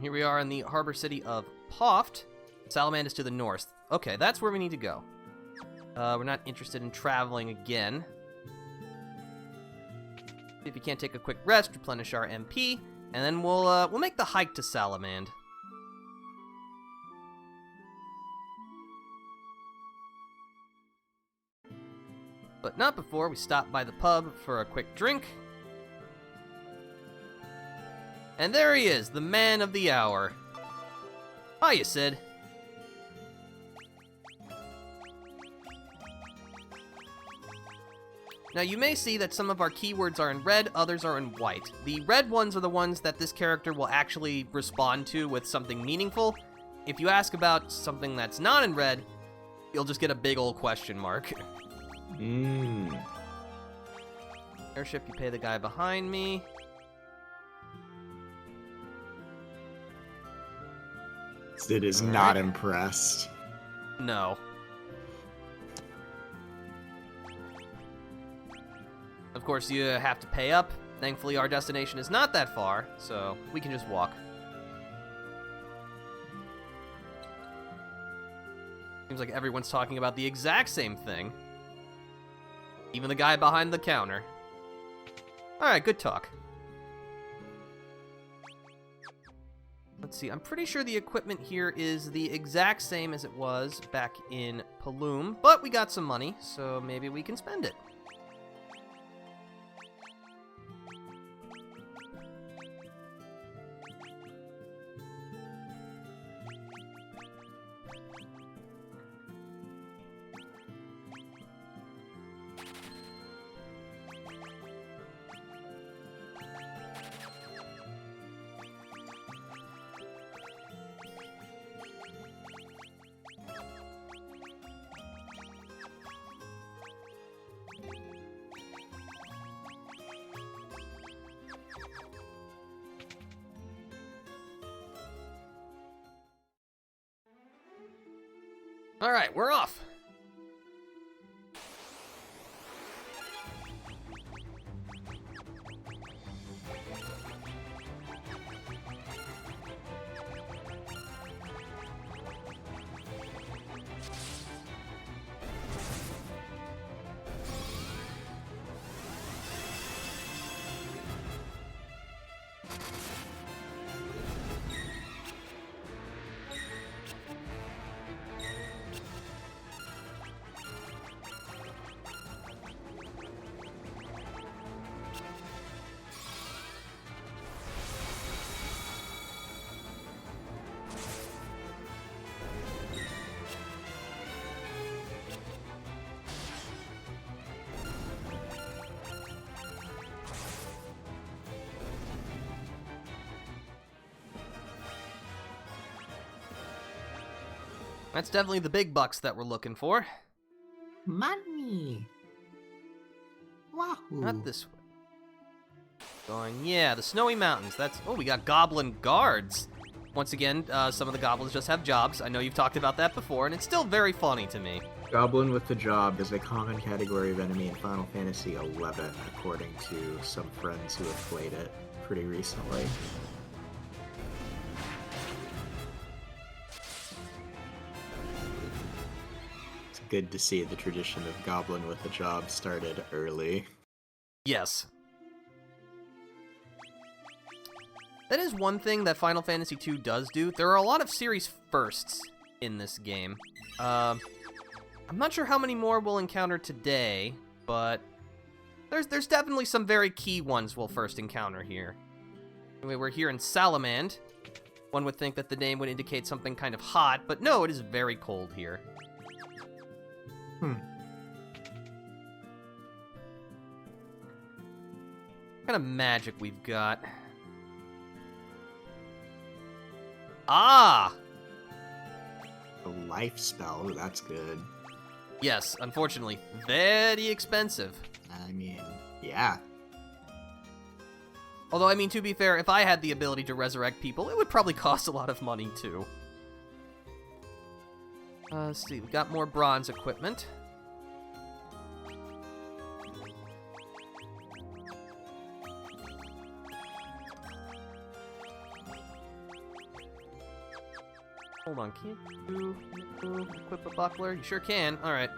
Speaker 2: Here we are in the harbor city of Poft. Salamander is to the north. Okay, that's where we need to go. We're not interested in traveling again. See if we can't take a quick rest, replenish our MP, and then we'll make the hike to Salamander. But not before we stop by the pub for a quick drink. And there he is, the man of the hour. Hiya, Sid. Now you may see that some of our keywords are in red, others are in white. The red ones are the ones that this character will actually respond to with something meaningful. If you ask about something that's not in red, you'll just get a big old question mark. Airship, you pay the guy behind me.
Speaker 1: Sid is not impressed.
Speaker 2: No. Of course, you have to pay up. Thankfully, our destination is not that far, so we can just walk. Seems like everyone's talking about the exact same thing. Even the guy behind the counter. Alright, good talk. Let's see, I'm pretty sure the equipment here is the exact same as it was back in Paloom, but we got some money, so maybe we can spend it. Alright, we're off. That's definitely the big bucks that we're looking for.
Speaker 1: Money. Wahoo.
Speaker 2: Not this way. Going, yeah, the Snowy Mountains. That's, oh, we got goblin guards. Once again, some of the goblins just have jobs. I know you've talked about that before, and it's still very funny to me.
Speaker 1: Goblin with the job is a common category of enemy in Final Fantasy XI, according to some friends who have played it pretty recently. It's good to see the tradition of Goblin with a job started early.
Speaker 2: Yes. That is one thing that Final Fantasy II does do. There are a lot of series firsts in this game. I'm not sure how many more we'll encounter today, but there's definitely some very key ones we'll first encounter here. Anyway, we're here in Salamander. One would think that the name would indicate something kind of hot, but no, it is very cold here.
Speaker 1: Hmm.
Speaker 2: What kind of magic we've got? Ah!
Speaker 1: A life spell, ooh, that's good.
Speaker 2: Yes, unfortunately, very expensive.
Speaker 1: I mean, yeah.
Speaker 2: Although, I mean, to be fair, if I had the ability to resurrect people, it would probably cost a lot of money, too. Let's see, we got more bronze equipment. Hold on, can't you equip a buckler? You sure can. Alright.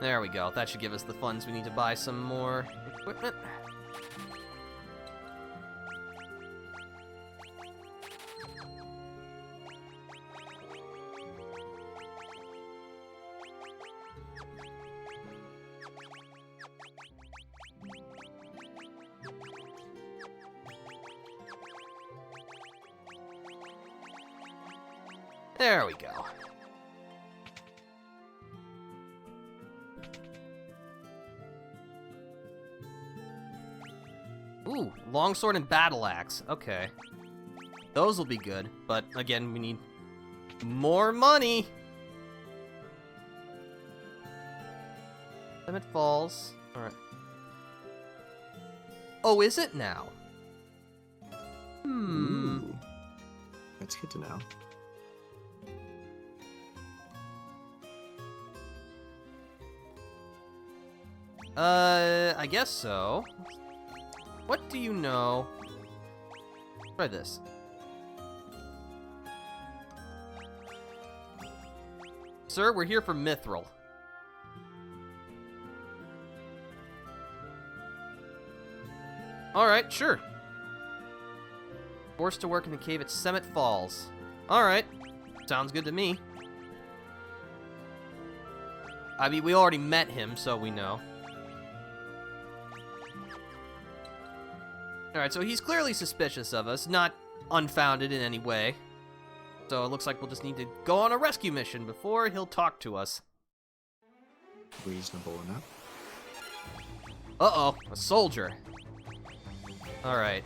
Speaker 2: There we go. That should give us the funds we need to buy some more equipment. There we go. Ooh, longsword and battle axe. Okay. Those will be good, but again, we need more money. Then it falls. Alright. Oh, is it now?
Speaker 1: Ooh. That's good to know.
Speaker 2: I guess so. What do you know? Try this. Sir, we're here for Mithril. Alright, sure. Forced to work in the cave at Summit Falls. Alright. Sounds good to me. I mean, we already met him, so we know. Alright, so he's clearly suspicious of us, not unfounded in any way. So it looks like we'll just need to go on a rescue mission before he'll talk to us.
Speaker 1: Reasonable enough.
Speaker 2: Uh-oh, a soldier. Alright,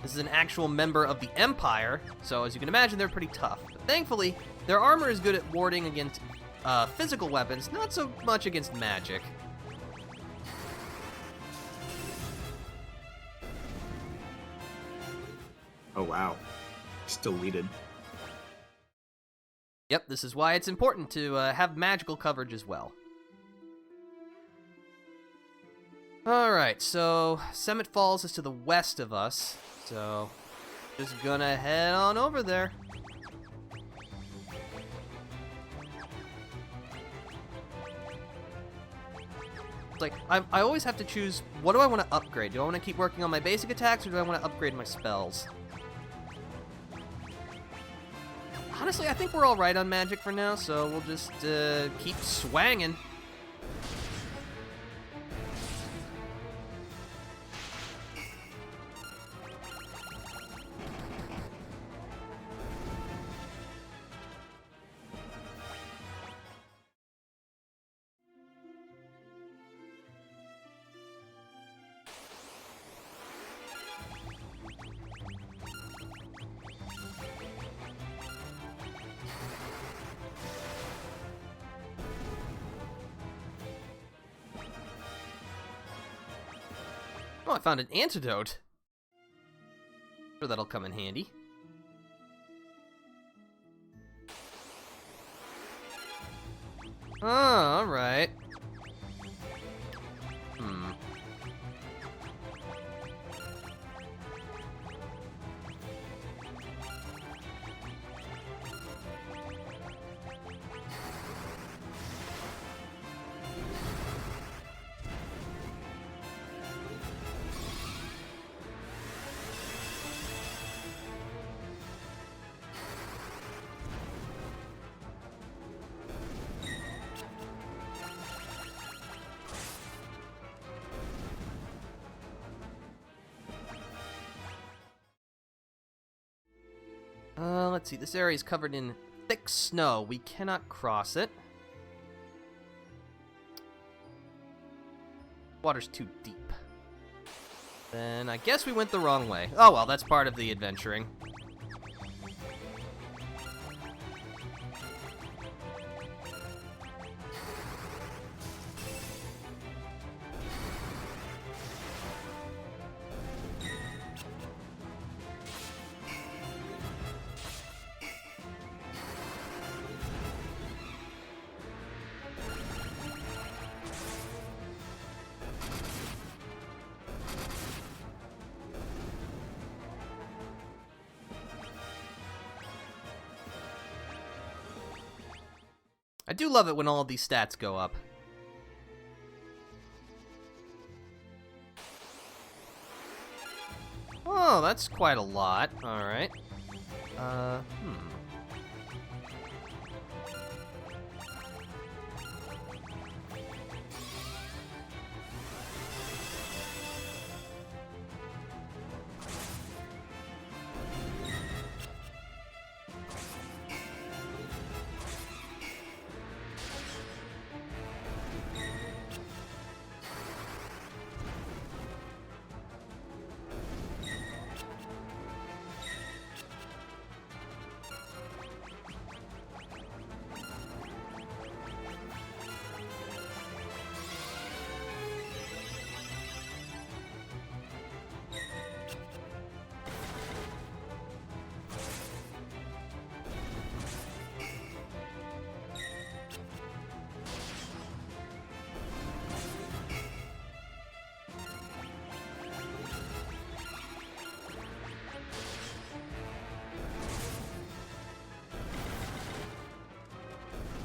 Speaker 2: this is an actual member of the Empire, so as you can imagine, they're pretty tough. But thankfully, their armor is good at warding against physical weapons, not so much against magic.
Speaker 1: Oh wow. It's deleted.
Speaker 2: Yep, this is why it's important to have magical coverage as well. Alright, so Summit Falls is to the west of us, so just gonna head on over there. It's like, I always have to choose, what do I want to upgrade? Do I want to keep working on my basic attacks, or do I want to upgrade my spells? Honestly, I think we're all right on magic for now, so we'll just keep swanging. Oh, I found an antidote. Sure, that'll come in handy. Oh, alright. Let's see, this area is covered in thick snow. We cannot cross it. Water's too deep. Then I guess we went the wrong way. Oh well, that's part of the adventuring. I do love it when all of these stats go up. Oh, that's quite a lot. Alright.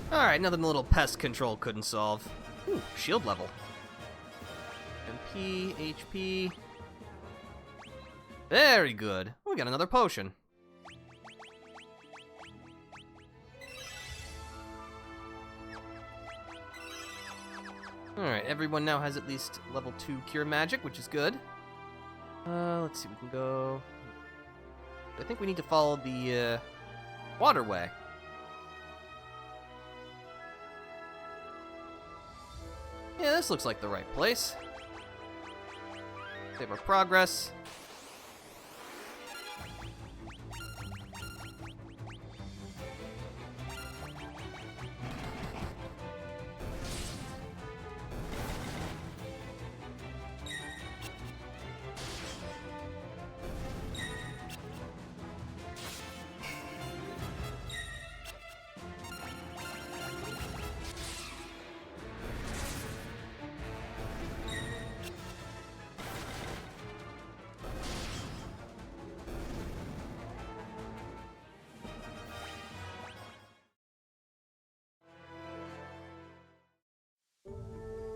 Speaker 2: Alright, nothing the little pest control couldn't solve. Ooh, shield level. MP, HP. Very good. We got another potion. Alright, everyone now has at least level 2 cure magic, which is good. Let's see, we can go... I think we need to follow the, waterway. Yeah, this looks like the right place. Save our progress.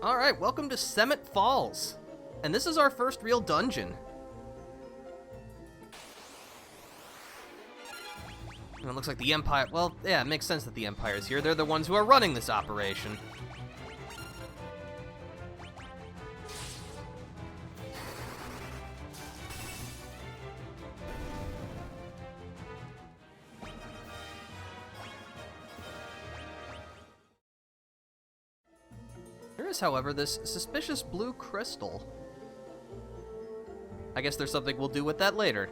Speaker 2: Alright, welcome to Semet Falls. And this is our first real dungeon. And it looks like the Empire... Well, yeah, it makes sense that the Empire's here. They're the ones who are running this operation. There is, however, this suspicious blue crystal. I guess there's something we'll do with that later.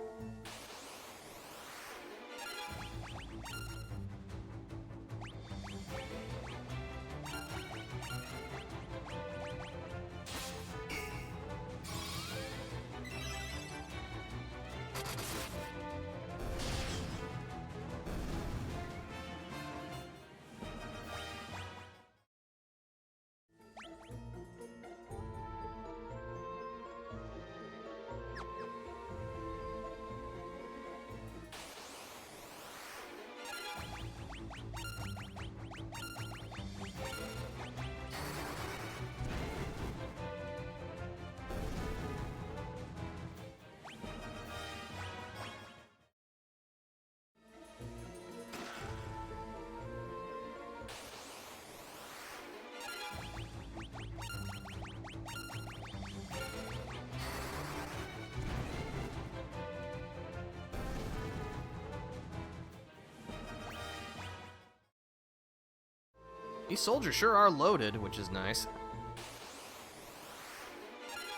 Speaker 2: These soldiers sure are loaded, which is nice.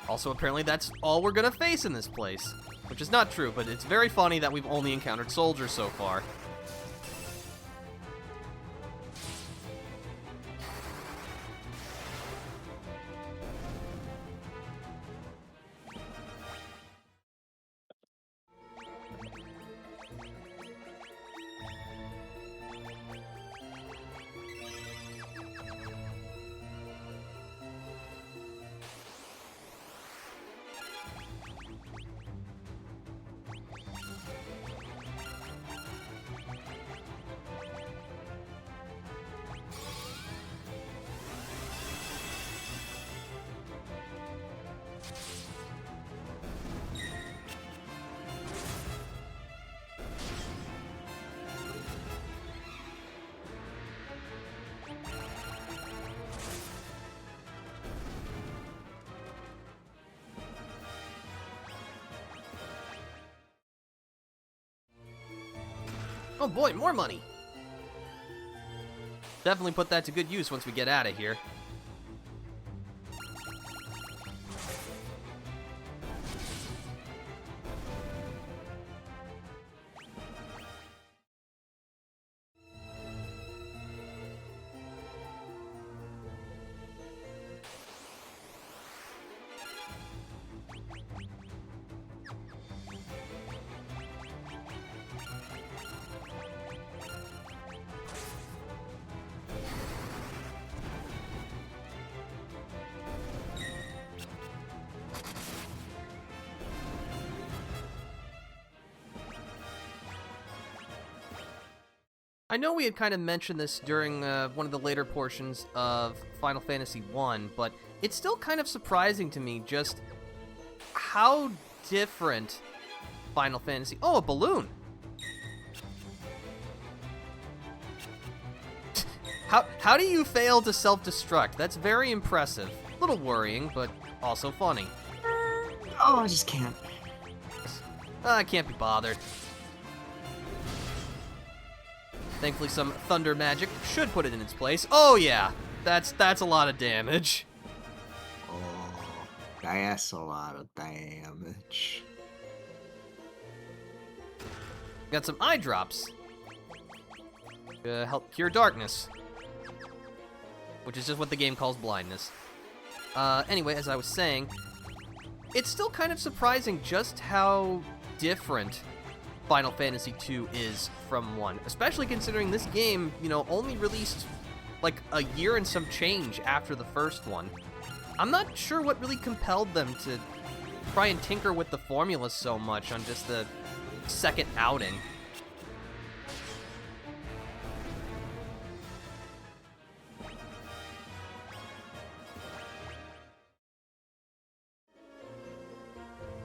Speaker 2: Also, apparently that's all we're gonna face in this place. Which is not true, but it's very funny that we've only encountered soldiers so far. Oh boy, more money! Definitely put that to good use once we get out of here. I know we had kind of mentioned this during one of the later portions of Final Fantasy 1, but it's still kind of surprising to me just how different Final Fantasy... Oh, a balloon! How do you fail to self-destruct? That's very impressive. A little worrying, but also funny.
Speaker 1: Oh, I just can't.
Speaker 2: I can't be bothered. Thankfully, some thunder magic should put it in its place. Oh yeah, that's a lot of damage.
Speaker 1: Oh, that's a lot of damage.
Speaker 2: Got some eye drops. Help cure darkness, which is just what the game calls blindness. Anyway, as I was saying, it's still kind of surprising just how different Final Fantasy II is from 1, especially considering this game, you know, only released like a year and some change after the first one. I'm not sure what really compelled them to try and tinker with the formula so much on just the second outing.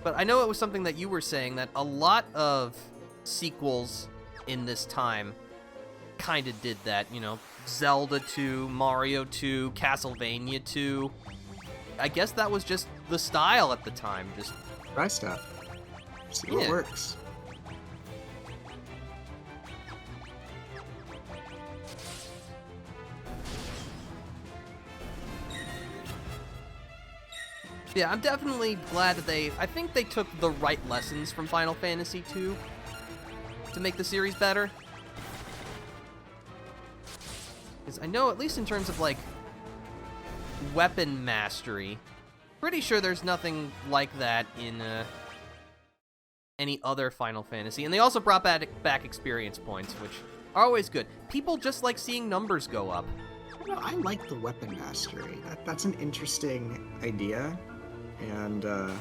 Speaker 2: But I know it was something that you were saying, that a lot of sequels in this time kind of did that, you know, Zelda 2, Mario 2, Castlevania 2. I guess that was just the style at the time, just
Speaker 1: Try stuff. See what works.
Speaker 2: Yeah, I'm definitely glad that I think they took the right lessons from Final Fantasy II to make the series better. Because I know, at least in terms of, like, weapon mastery, pretty sure there's nothing like that in any other Final Fantasy. And they also brought back experience points, which are always good. People just like seeing numbers go up.
Speaker 1: I like the weapon mastery. That's an interesting idea. And, I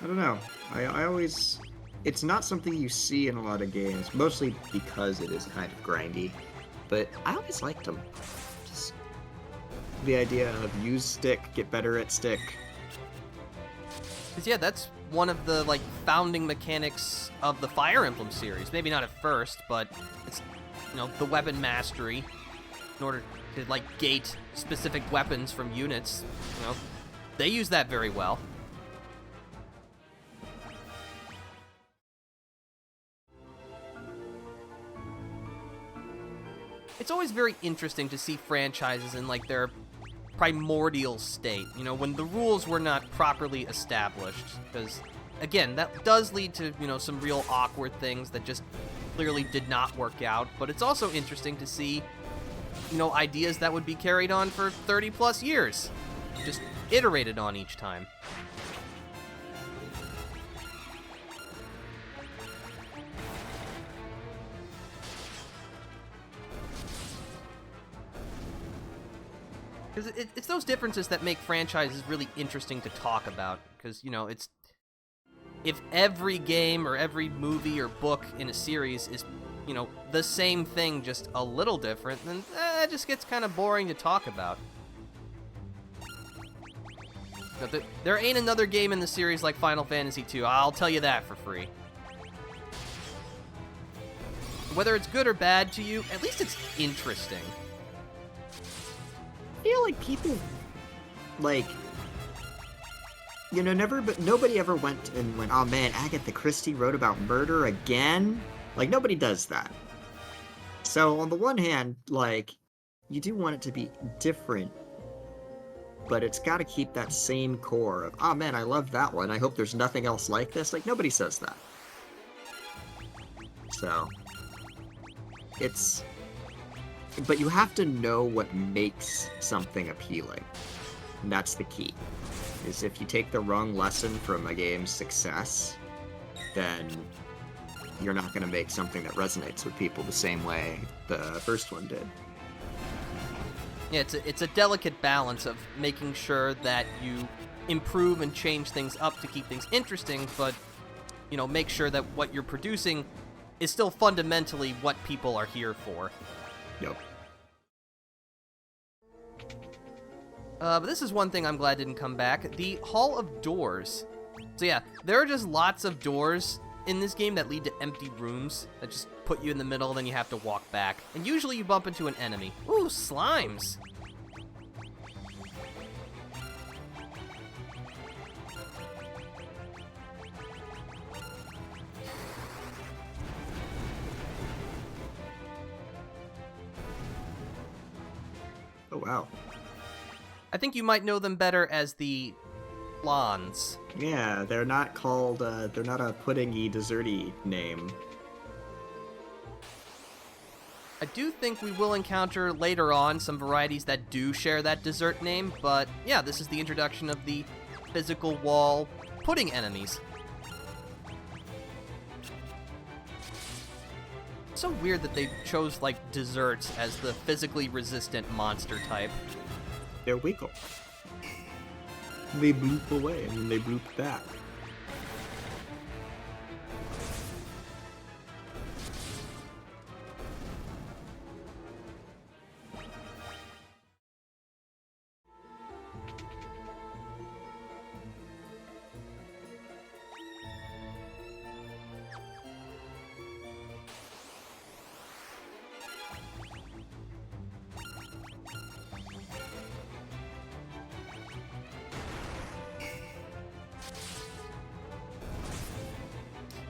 Speaker 1: don't know. I always... It's not something you see in a lot of games, mostly because it is kind of grindy. But I always liked them. Just the idea of use stick, get better at stick.
Speaker 2: Because, yeah, that's one of the, like, founding mechanics of the Fire Emblem series. Maybe not at first, but it's, you know, the weapon mastery in order to, like, gate specific weapons from units, you know. They use that very well. It's always very interesting to see franchises in, like, their primordial state, you know, when the rules were not properly established, because, again, that does lead to, you know, some real awkward things that just clearly did not work out, but it's also interesting to see, you know, ideas that would be carried on for 30 plus years, just iterated on each time. Because it's those differences that make franchises really interesting to talk about. Because, you know, it's... If every game or every movie or book in a series is, you know, the same thing, just a little different, then it just gets kind of boring to talk about. But there ain't another game in the series like Final Fantasy II, I'll tell you that for free. Whether it's good or bad to you, at least it's interesting.
Speaker 1: I feel like people, like, you know, nobody ever went, oh man, Agatha Christie wrote about murder again? Like, nobody does that. So, on the one hand, like, you do want it to be different, but it's got to keep that same core of, oh man, I love that one. I hope there's nothing else like this. Like, nobody says that. So, it's... But you have to know what makes something appealing. And that's the key. Is if you take the wrong lesson from a game's success, then you're not going to make something that resonates with people the same way the first one did.
Speaker 2: Yeah, it's a delicate balance of making sure that you improve and change things up to keep things interesting, but, you know, make sure that what you're producing is still fundamentally what people are here for.
Speaker 1: Yep.
Speaker 2: But this is one thing I'm glad didn't come back. The Hall of Doors. So yeah, there are just lots of doors in this game that lead to empty rooms that just put you in the middle, then you have to walk back. And usually you bump into an enemy. Ooh, slimes!
Speaker 1: Oh, wow.
Speaker 2: I think you might know them better as the Lons.
Speaker 1: Yeah, they're not called, they're not a puddingy, desserty name.
Speaker 2: I do think we will encounter later on some varieties that do share that dessert name, but yeah, this is the introduction of the physical wall pudding enemies. It's so weird that they chose, like, desserts as the physically resistant monster type.
Speaker 1: They're weakle. They bloop away, and then they bloop back.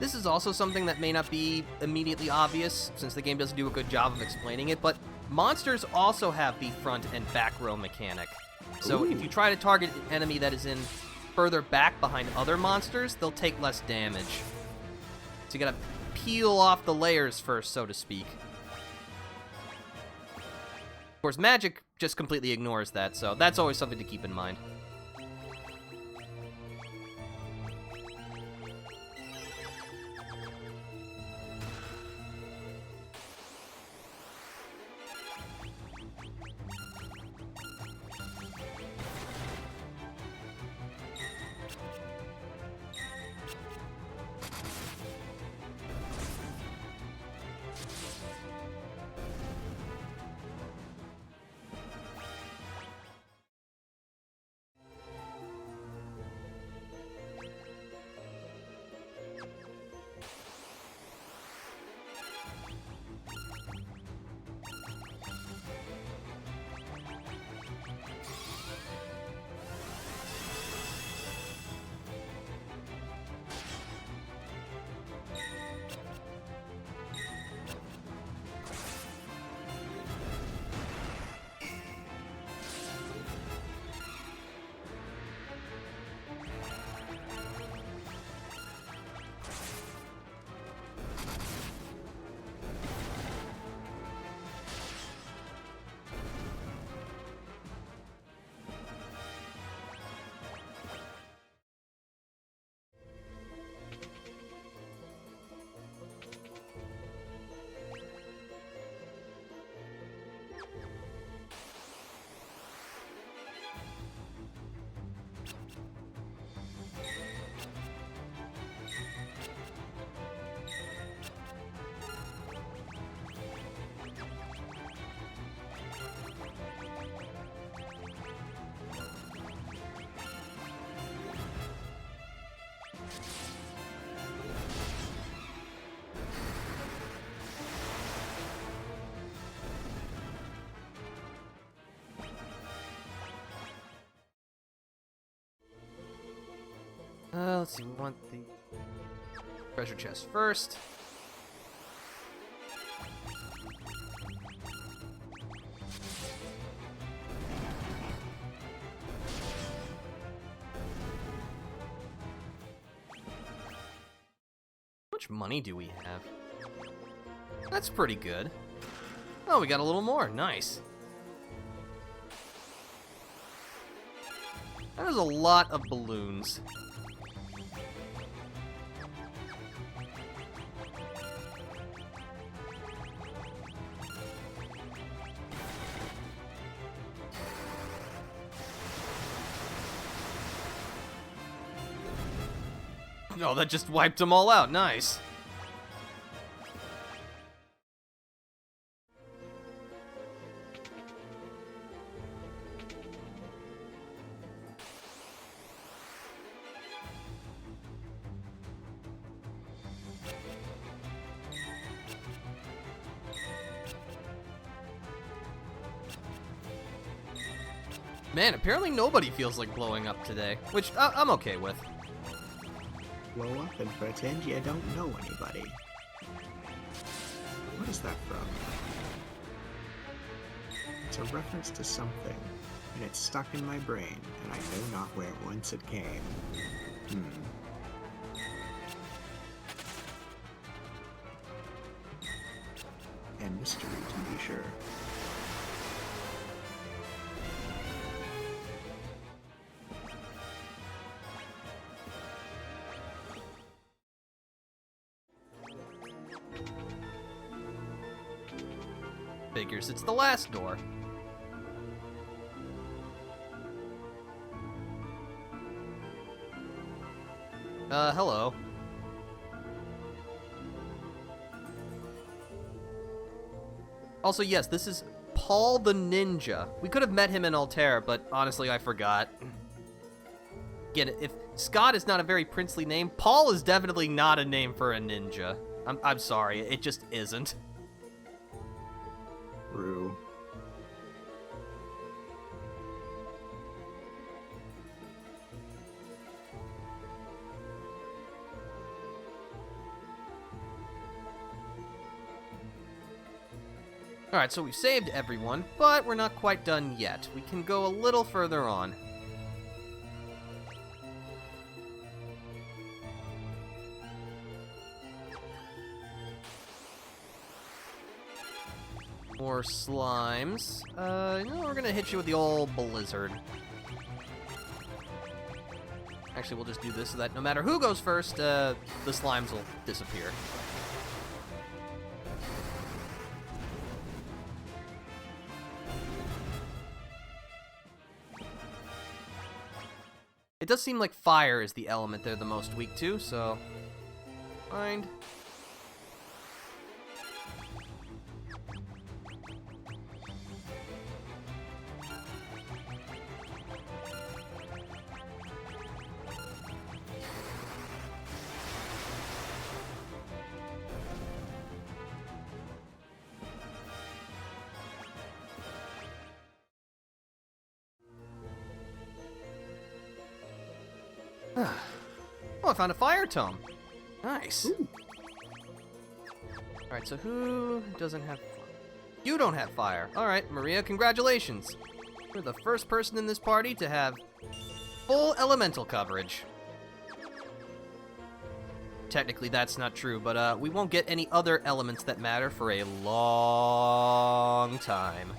Speaker 2: This is also something that may not be immediately obvious, since the game doesn't do a good job of explaining it, but monsters also have the front and back row mechanic. So if you try to target an enemy that is in further back behind other monsters, they'll take less damage. So you gotta peel off the layers first, so to speak. Of course, magic just completely ignores that, so that's always something to keep in mind. Let's see, we want the treasure chest first. much money do we have? That's pretty good. Oh, we got a little more. Nice. That is a lot of balloons. Oh, that just wiped them all out. Nice. Man, apparently nobody feels like blowing up today, which I'm okay with.
Speaker 1: Blow up and pretend you don't know anybody. What is that from? It's a reference to something, and it's stuck in my brain, and I know not where whence it came. And mystery, to be sure.
Speaker 2: Figures it's the last door. Hello. Also, yes, this is Paul the Ninja. We could have met him in Altera, but honestly, I forgot. Again, if Scott is not a very princely name, Paul is definitely not a name for a ninja. I'm sorry, it just isn't.
Speaker 1: True.
Speaker 2: Alright, so we've saved everyone, but we're not quite done yet. We can go a little further on. More slimes. No, we're gonna hit you with the old blizzard. Actually, we'll just do this so that no matter who goes first, the slimes will disappear. It does seem like fire is the element they're the most weak to, so... Mind. Oh, I found a fire tome. Nice. Alright, so who doesn't have... You don't have fire. Alright, Maria, congratulations. You're the first person in this party to have full elemental coverage. Technically, that's not true, but we won't get any other elements that matter for a long time.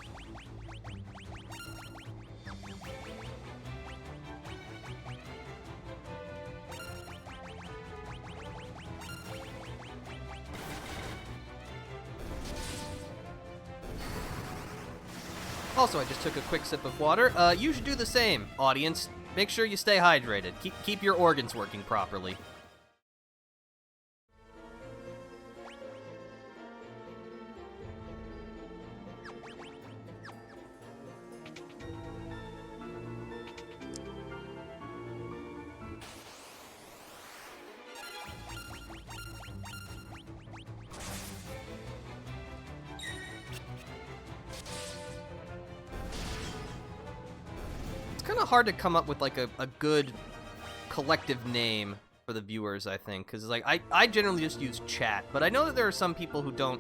Speaker 2: Also, I just took a quick sip of water. You should do the same, audience. Make sure you stay hydrated. Keep your organs working properly. Kind of hard to come up with like a good collective name for the viewers, I think, because like I generally just use chat, but I know that there are some people who don't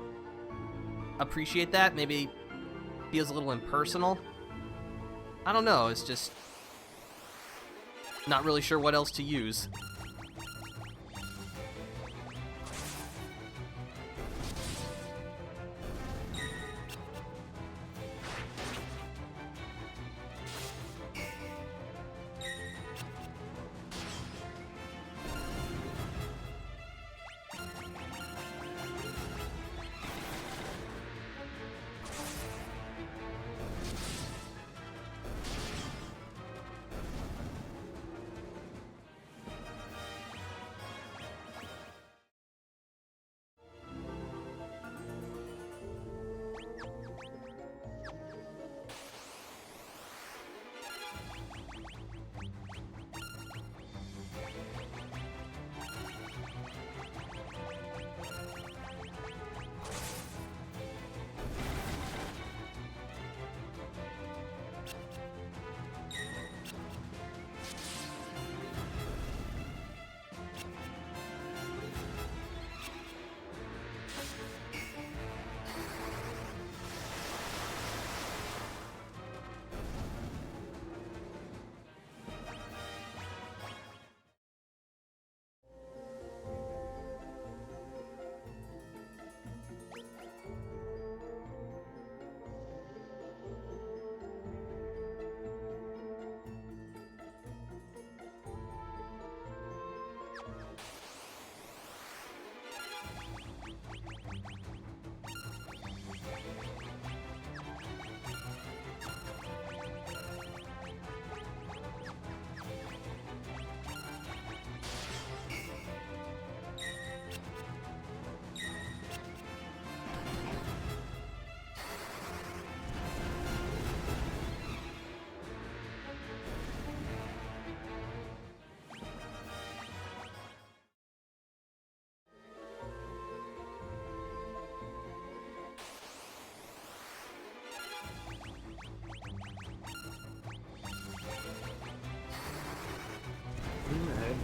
Speaker 2: appreciate that. Maybe it feels a little impersonal. I don't know, it's just not really sure what else to use.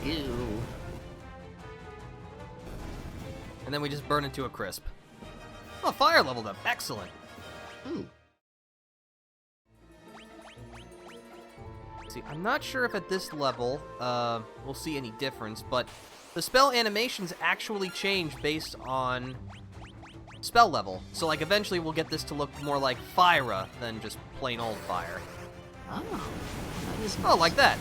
Speaker 1: Goo.
Speaker 2: And then we just burn into a crisp. Oh, fire leveled up. Excellent.
Speaker 1: Ooh.
Speaker 2: See, I'm not sure if at this level we'll see any difference, but the spell animations actually change based on spell level. So, like, eventually we'll get this to look more like Fyra than just plain old fire.
Speaker 1: Oh, that is nice.
Speaker 2: Oh, like that.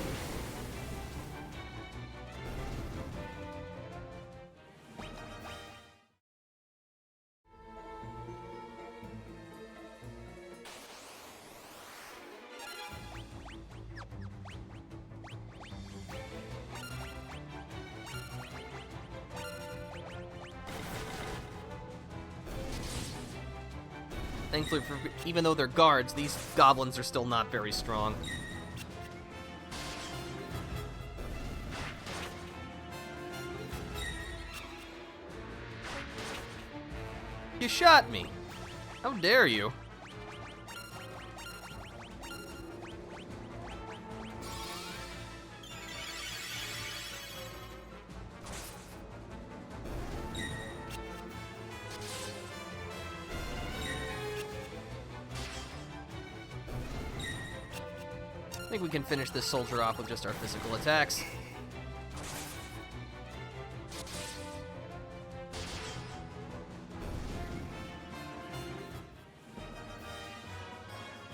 Speaker 2: Thankfully, even though they're guards, these goblins are still not very strong. You shot me! How dare you? I think we can finish this soldier off with just our physical attacks.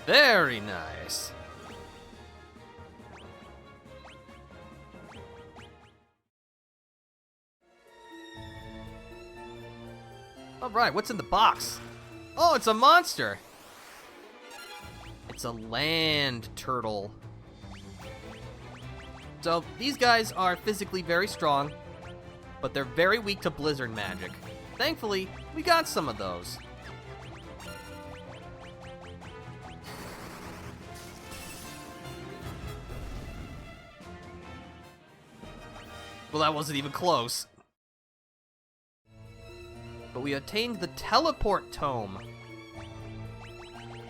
Speaker 2: Very nice. Alright, what's in the box? Oh, it's a monster! It's a land turtle. So, these guys are physically very strong, but they're very weak to blizzard magic. Thankfully, we got some of those. Well, that wasn't even close. But we attained the teleport tome.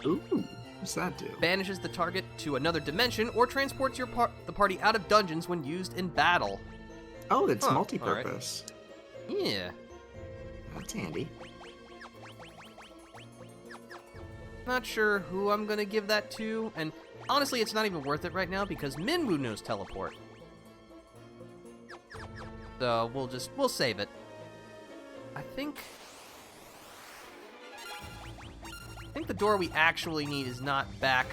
Speaker 1: Ooh, what's that do?
Speaker 2: Banishes the target to another dimension or transports the party out of dungeons when used in battle.
Speaker 1: Oh, it's
Speaker 2: Huh,
Speaker 1: multi-purpose.
Speaker 2: Yeah.
Speaker 1: That's handy.
Speaker 2: Not sure who I'm gonna give that to, and honestly, it's not even worth it right now because Minwu knows teleport. So we'll save it. I think the door we actually need is not back,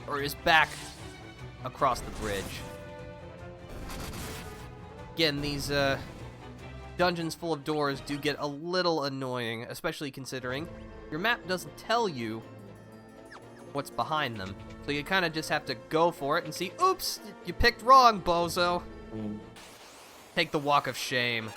Speaker 2: or is back across the bridge. Again, these dungeons full of doors do get a little annoying, especially considering your map doesn't tell you what's behind them. So you kind of just have to go for it and see, oops, you picked wrong, bozo. Take the walk of shame.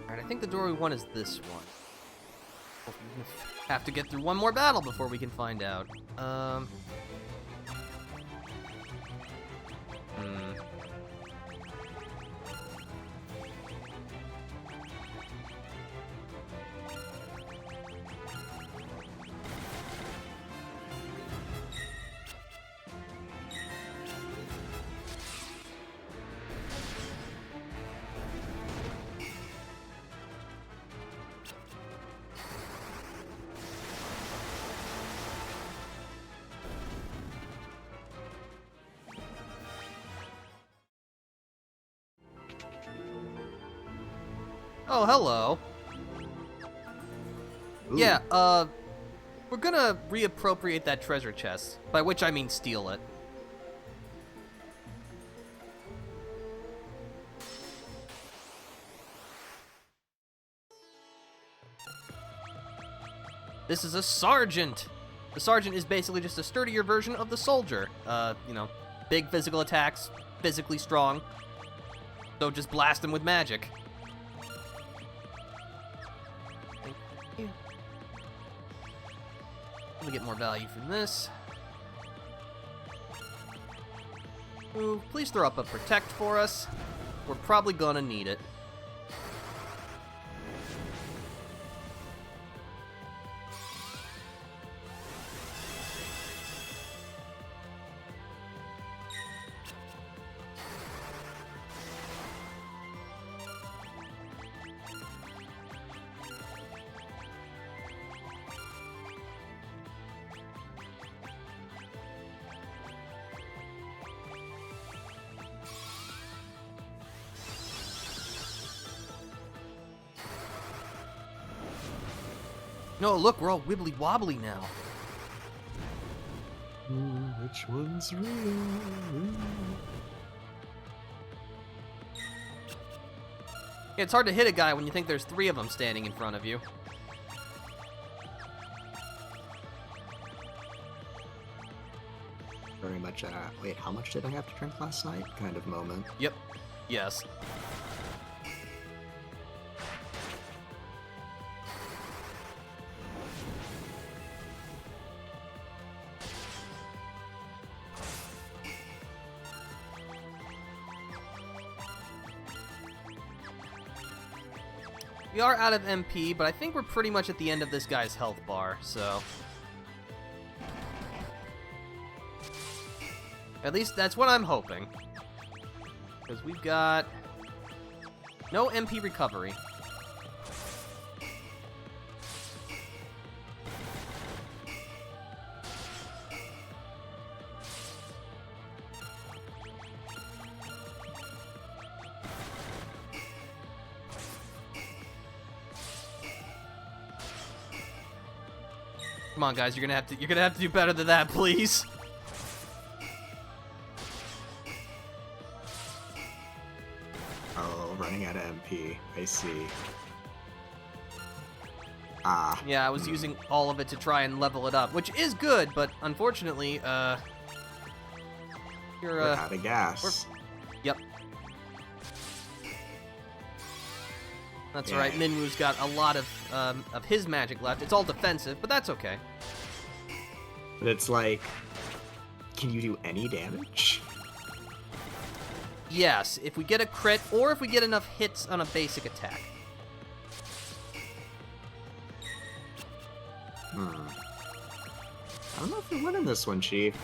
Speaker 2: Alright, I think the door we want is this one. We'll have to get through one more battle before we can find out. Hmm. Oh, hello.
Speaker 1: Ooh.
Speaker 2: Yeah, we're gonna reappropriate that treasure chest, by which I mean steal it. This is a sergeant! The sergeant is basically just a sturdier version of the soldier. You know, big physical attacks, physically strong. So just blast him with magic. Thank you. Let me get more value from this. Ooh, please throw up a protect for us. We're probably gonna need it. No, look, we're all wibbly wobbly now.
Speaker 1: Which one's real?
Speaker 2: Yeah, it's hard to hit a guy when you think there's 3 of them standing in front of you.
Speaker 1: Very much wait, how much did I have to drink last night? Kind of moment.
Speaker 2: Yep. Yes. We are out of MP, but I think we're pretty much at the end of this guy's health bar, so... At least that's what I'm hoping. Because we've got... no MP recovery. Come on, guys, you're gonna have to do better than that, please.
Speaker 1: Oh, running out of MP. I see. Ah.
Speaker 2: Yeah, I was using all of it to try and level it up, which is good, but unfortunately, you're
Speaker 1: We're out of gas.
Speaker 2: Yep. That's
Speaker 1: Yeah.
Speaker 2: right. Minwoo's got a lot of his magic left. It's all defensive, but that's okay.
Speaker 1: But it's like, can you do any damage?
Speaker 2: Yes, if we get a crit, or if we get enough hits on a basic attack.
Speaker 1: I don't know if you're winning this one, Chief.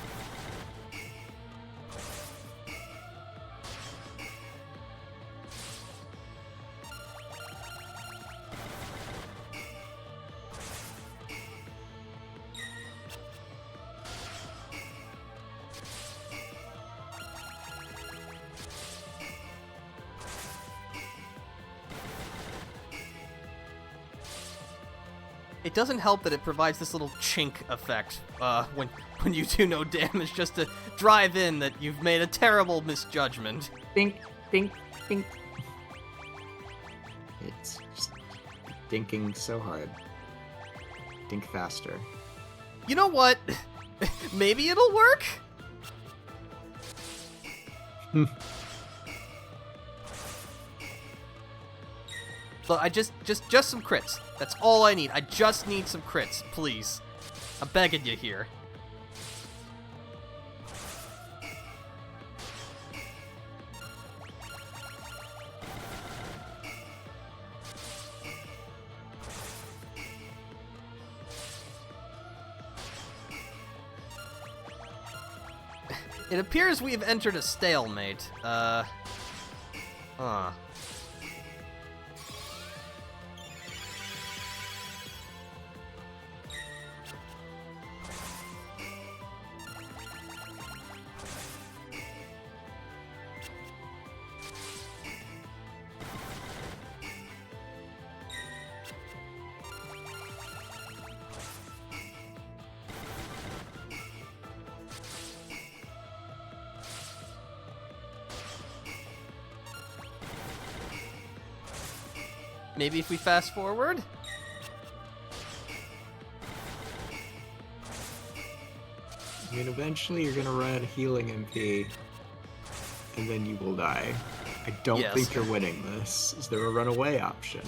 Speaker 2: It doesn't help that it provides this little chink effect when you do no damage, just to drive in that you've made a terrible misjudgment.
Speaker 1: Dink, dink, dink. It's just dinking so hard. Dink faster.
Speaker 2: You know what? Maybe it'll work? Look, I just some crits. That's all I need. I just need some crits, please. I'm begging you here. It appears we've entered a stalemate. Huh. Maybe if we fast forward?
Speaker 1: I mean, eventually you're gonna run healing MP, and then you will die. I don't
Speaker 2: Yes.
Speaker 1: think you're winning this. Is there a runaway option?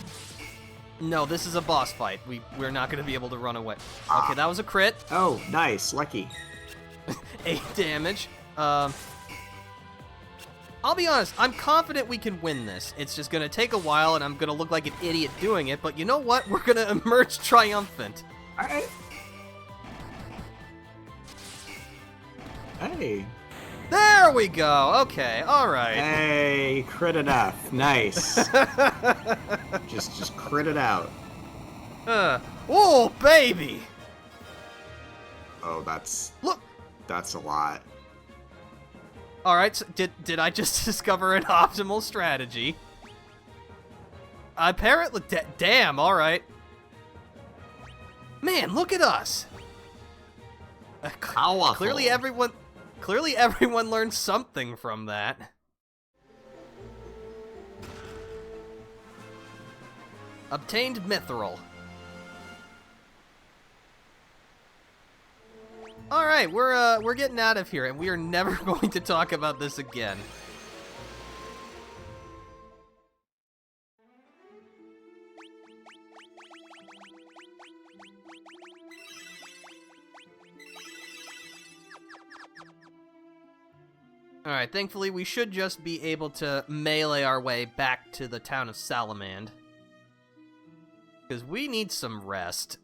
Speaker 2: No, this is a boss fight. We're not going to be able to run away.
Speaker 1: Ah.
Speaker 2: Okay, that was a crit.
Speaker 1: Oh, nice, lucky.
Speaker 2: 8 damage. I'll be honest, I'm confident we can win this. It's just gonna take a while, and I'm gonna look like an idiot doing it, but you know what? We're gonna emerge triumphant.
Speaker 1: Alright. Hey.
Speaker 2: There we go! Okay, alright.
Speaker 1: Hey, crit enough. Nice. just crit it out.
Speaker 2: Oh, baby!
Speaker 1: Oh, that's
Speaker 2: Look!
Speaker 1: a lot.
Speaker 2: Alright, so did I just discover an optimal strategy? Apparently, damn, alright. Man, look at us!
Speaker 1: Powerful.
Speaker 2: Clearly everyone learned something from that. Obtained mithril. Alright, we're getting out of here, and we are never going to talk about this again. Alright, thankfully we should just be able to melee our way back to the town of Salamand. Because we need some rest.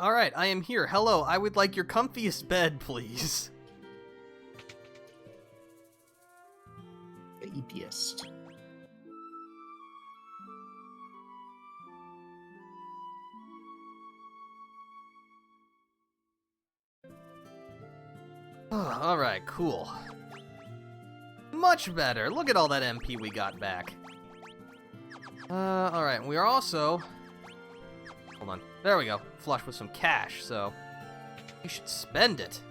Speaker 2: Alright, I am here. Hello, I would like your comfiest bed, please.
Speaker 1: Babyest.
Speaker 2: Oh, alright, cool. Much better. Look at all that MP we got back. Alright, we are also... Hold on. There we go. Flush with some cash, so... we should spend it.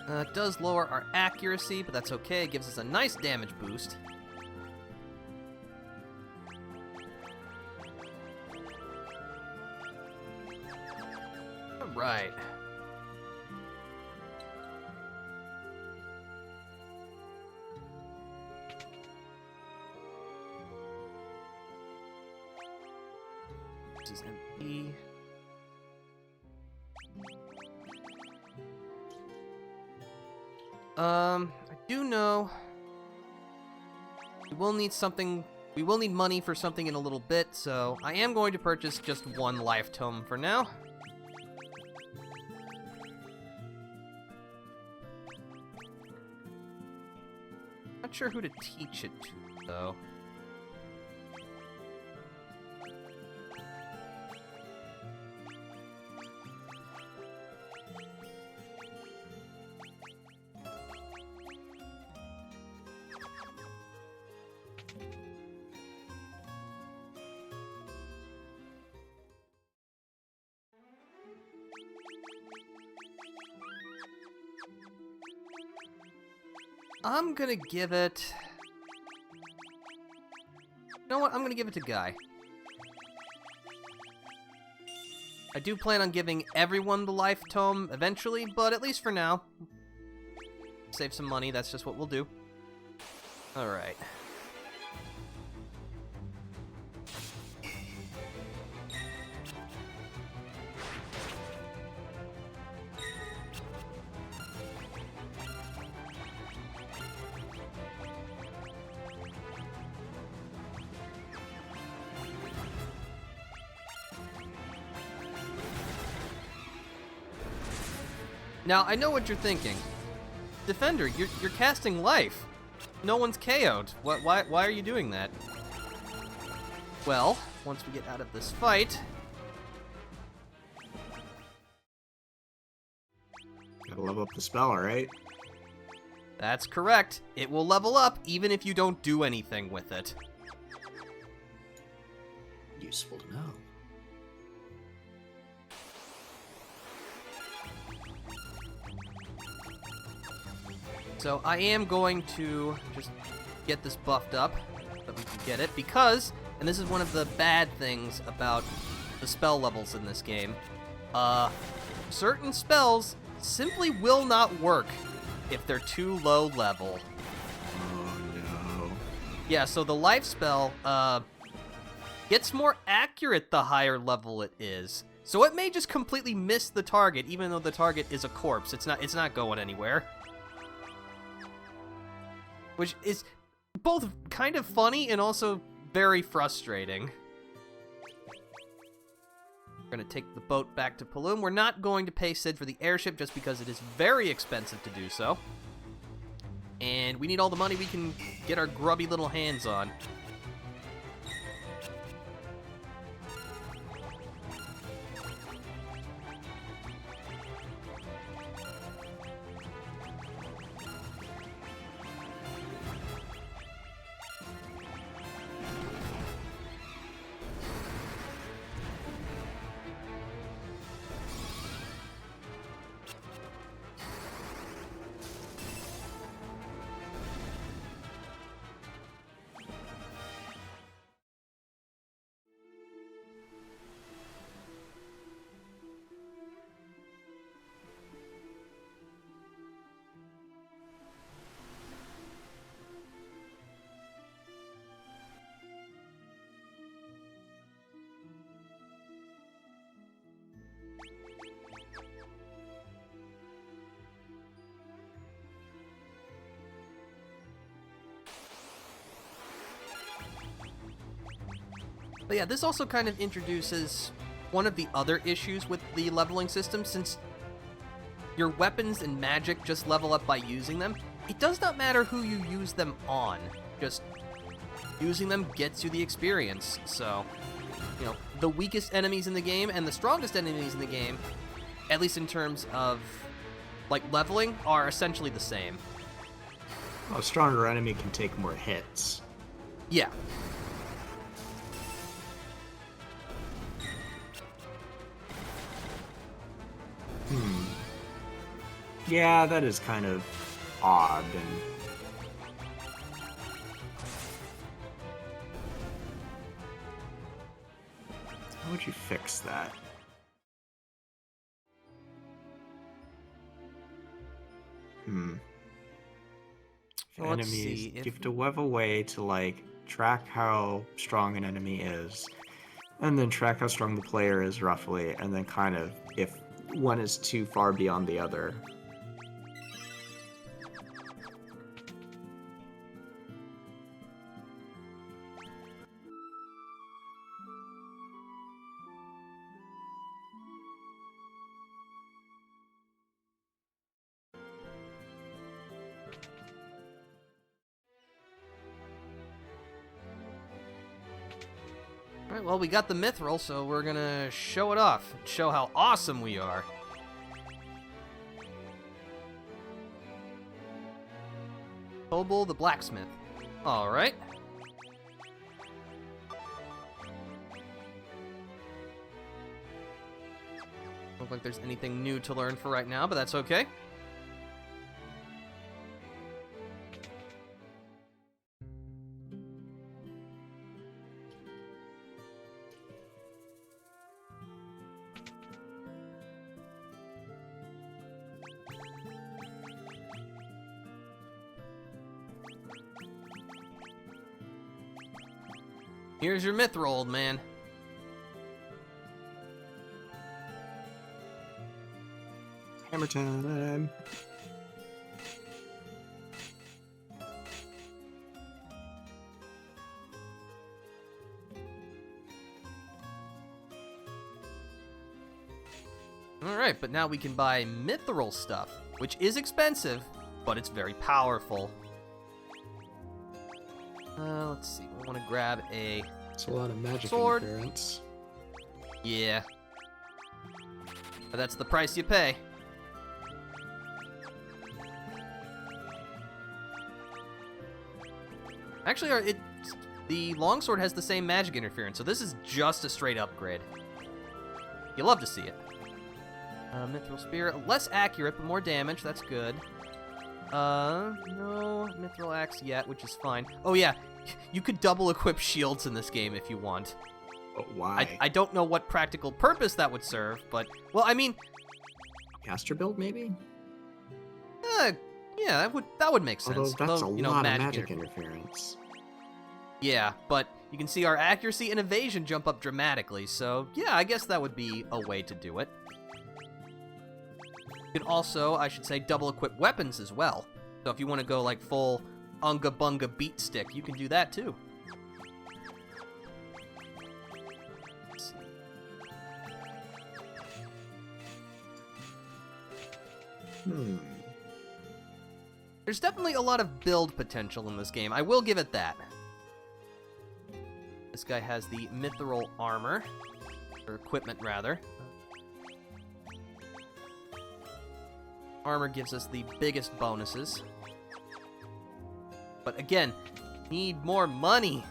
Speaker 2: It does lower our accuracy, but that's okay. It gives us a nice damage boost. Alright. This is MP. I do know we will need something. We will need money for something in a little bit, so I am going to purchase just one life tome for now. Not sure who to teach it to, though. I'm gonna give it... You know what? I'm gonna give it to Guy. I do plan on giving everyone the life tome eventually, but at least for now. Save some money, that's just what we'll do. Alright. Now, I know what you're thinking. Defender, you're casting life. No one's KO'd. Why are you doing that? Well, once we get out of this fight...
Speaker 1: Gotta level up the spell, right?
Speaker 2: That's correct. It will level up even if you don't do anything with it.
Speaker 1: Useful to know.
Speaker 2: So I am going to just get this buffed up so that we can get it, because, and this is one of the bad things about the spell levels in this game, certain spells simply will not work if they're too low level.
Speaker 1: Oh no.
Speaker 2: Yeah, so the life spell gets more accurate the higher level it is. So it may just completely miss the target, even though the target is a corpse. It's not going anywhere. Which is both kind of funny and also very frustrating. We're going to take the boat back to Paloom. We're not going to pay Sid for the airship just because it is very expensive to do so. And we need all the money we can get our grubby little hands on. But yeah, this also kind of introduces one of the other issues with the leveling system, since your weapons and magic just level up by using them. It does not matter who you use them on, just using them gets you the experience. So, you know, the weakest enemies in the game and the strongest enemies in the game, at least in terms of, like, leveling, are essentially the same.
Speaker 1: A stronger enemy can take more hits.
Speaker 2: Yeah.
Speaker 1: Yeah, that is kind of odd, and how would you fix that?
Speaker 2: Well, let's
Speaker 1: Enemies,
Speaker 2: see,
Speaker 1: you have to have a way to, like, track how strong an enemy is. And then track how strong the player is roughly, and then kind of if one is too far beyond the other.
Speaker 2: Alright, well, we got the mithril, so we're gonna show it off. Show how awesome we are. Kobold the blacksmith. Alright. Look like there's anything new to learn for right now, but that's okay. Here's your mithril, old man.
Speaker 1: Hammer time.
Speaker 2: Alright, but now we can buy mithril stuff, which is expensive, but it's very powerful. Let's see, we want to grab a...
Speaker 1: It's a lot of magic
Speaker 2: sword.
Speaker 1: interference.
Speaker 2: Yeah. But that's the price you pay. Actually, the longsword has the same magic interference, so this is just a straight upgrade. You love to see it. Mithril spear, less accurate, but more damage, that's good. No mithril axe yet, which is fine. Oh yeah, you could double equip shields in this game if you want.
Speaker 1: But why?
Speaker 2: I don't know what practical purpose that would serve, but, well, I mean...
Speaker 1: Caster build, maybe?
Speaker 2: Yeah, that would make sense.
Speaker 1: Although that's a
Speaker 2: you know,
Speaker 1: lot of magic interference.
Speaker 2: Yeah, but you can see our accuracy and evasion jump up dramatically, so yeah, I guess that would be a way to do it. You can also, I should say, double equip weapons as well. So if you want to go like full Unga Bunga beat stick, you can do that too. There's definitely a lot of build potential in this game. I will give it that. This guy has the mithril armor, or equipment rather. Armor gives us the biggest bonuses. But again, need more money.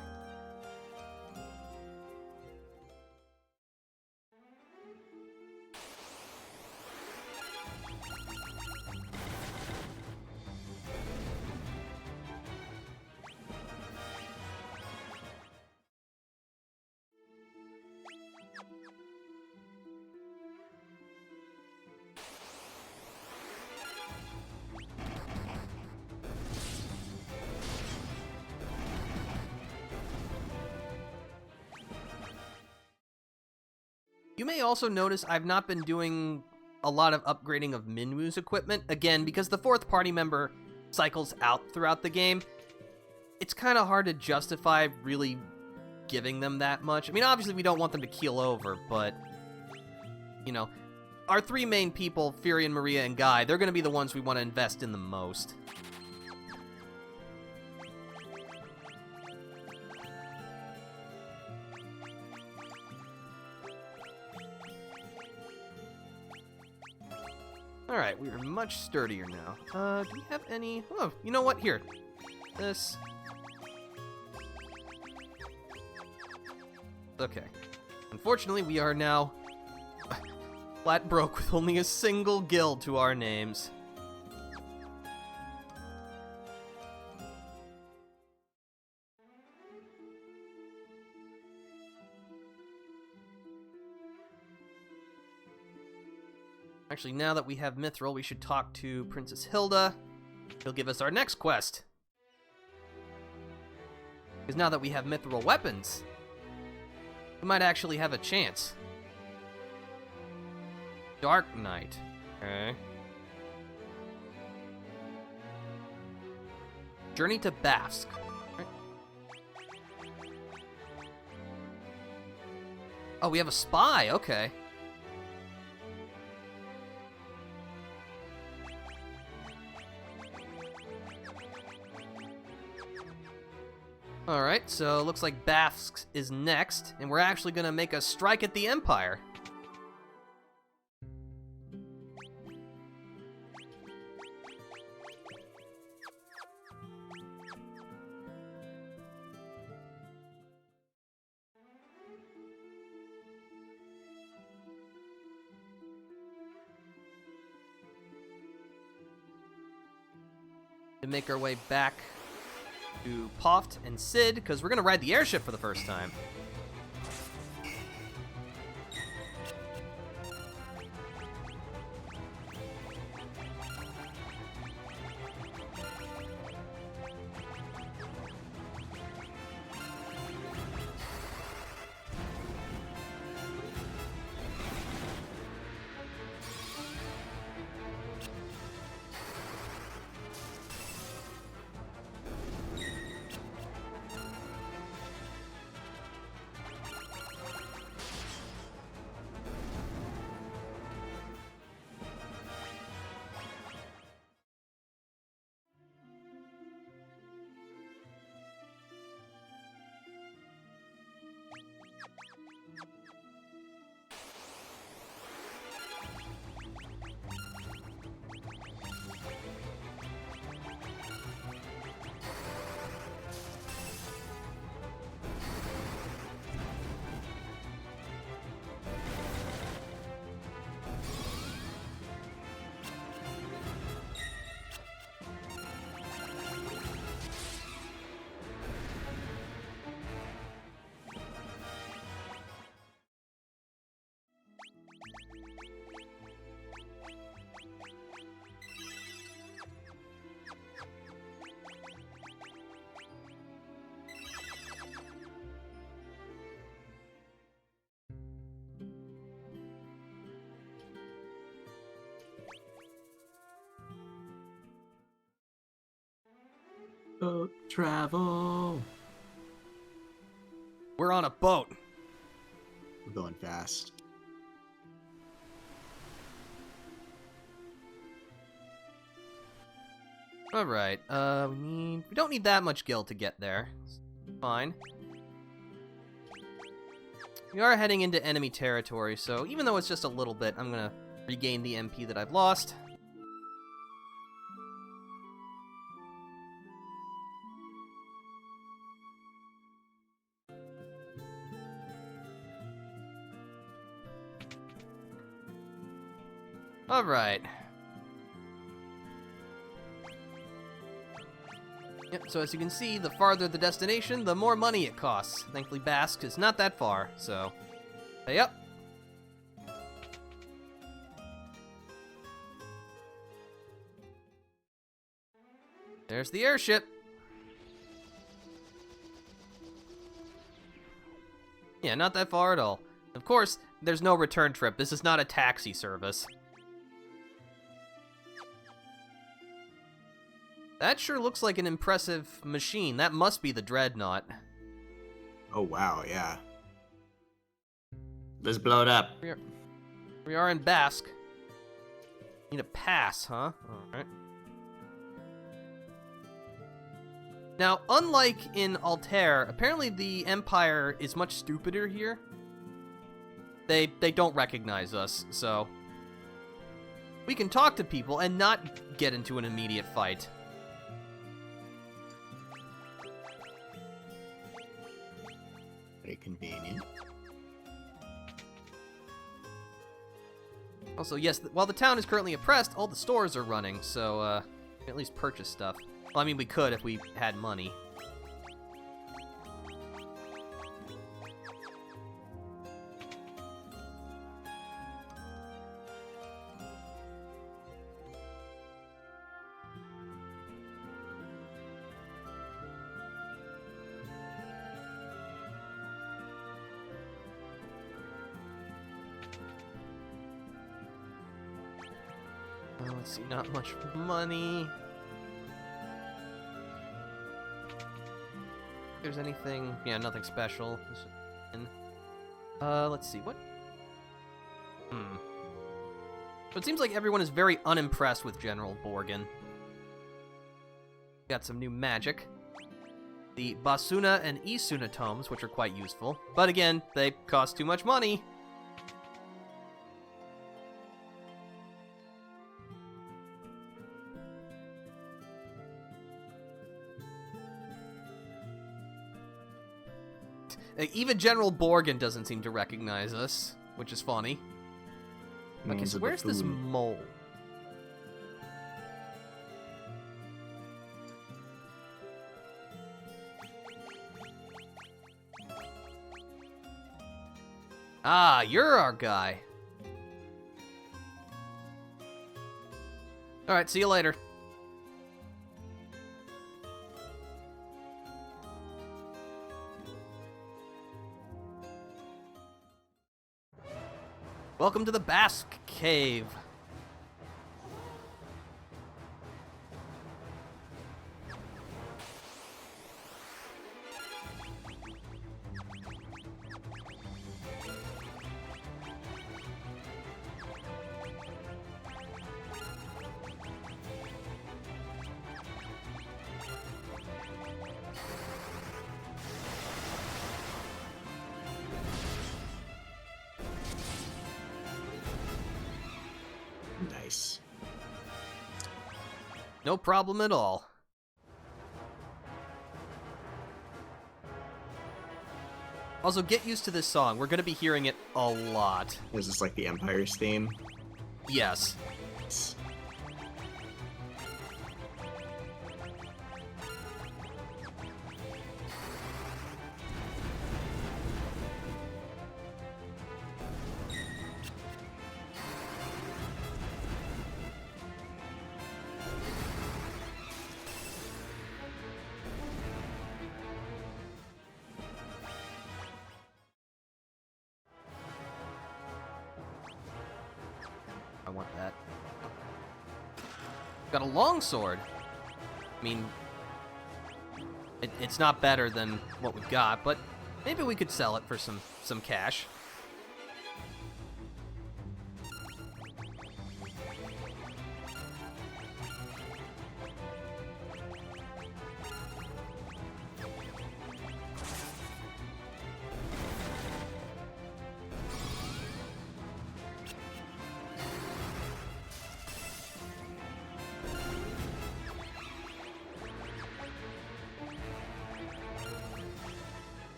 Speaker 2: You may also notice I've not been doing a lot of upgrading of Minwu's equipment, again, because the fourth party member cycles out throughout the game. It's kind of hard to justify really giving them that much. I mean, obviously we don't want them to keel over, but, you know, our three main people, Furion, Maria, and Guy, they're going to be the ones we want to invest in the most. Alright, we are much sturdier now. Do we have any... Oh, you know what? Here. This. Okay. Unfortunately, we are now flat broke with only a single guild to our names. Actually, now that we have Mithril, we should talk to Princess Hilda. She'll give us our next quest. Because now that we have Mithril weapons, We might actually have a chance. Dark Knight. Okay. Journey to Bask. Right. Oh, we have a spy. Okay. Alright, so looks like Bask is next, and we're actually gonna make a strike at the Empire. To make our way back to Poft and Sid, because we're gonna ride the airship for the first time.
Speaker 1: Boat travel.
Speaker 2: We're on a boat.
Speaker 1: We're going fast.
Speaker 2: Alright, we don't need that much gil to get there. Fine. We are heading into enemy territory, so even though it's just a little bit, I'm gonna regain the MP that I've lost. Alright. Yep, so as you can see, the farther the destination, the more money it costs. Thankfully, Bask is not that far, so... Hey up! There's the airship! Yeah, not that far at all. Of course, there's no return trip. This is not a taxi service. That sure looks like an impressive machine. That must be the Dreadnought.
Speaker 1: Oh wow, yeah. Let's blow it up.
Speaker 2: We are in Bask. Need a pass, huh? Alright. Now, unlike in Altair, apparently the Empire is much stupider here. They don't recognize us, so... we can talk to people and not get into an immediate fight.
Speaker 1: Very convenient.
Speaker 2: Also, yes, while the town is currently oppressed, all the stores are running, so, we can at least purchase stuff. Well, I mean, we could if we had money. let's see, not much money. If there's anything, yeah, nothing special. Let's see, what? So it seems like everyone is very unimpressed with General Borgin. Got some new magic. The Basuna and Isuna tomes, which are quite useful. But again, they cost too much money. Even General Borgin doesn't seem to recognize us, which is funny. Okay, so where's this mole? Ah, you're our guy. Alright, see you later. Welcome to the Basque Cave.
Speaker 1: Nice.
Speaker 2: No problem at all. Also, get used to this song. We're going to be hearing it a lot.
Speaker 1: Is this like the Empire's theme?
Speaker 2: Yes.
Speaker 1: It's...
Speaker 2: I want that. Got a longsword. I mean, it's not better than what we've got, but maybe we could sell it for some cash.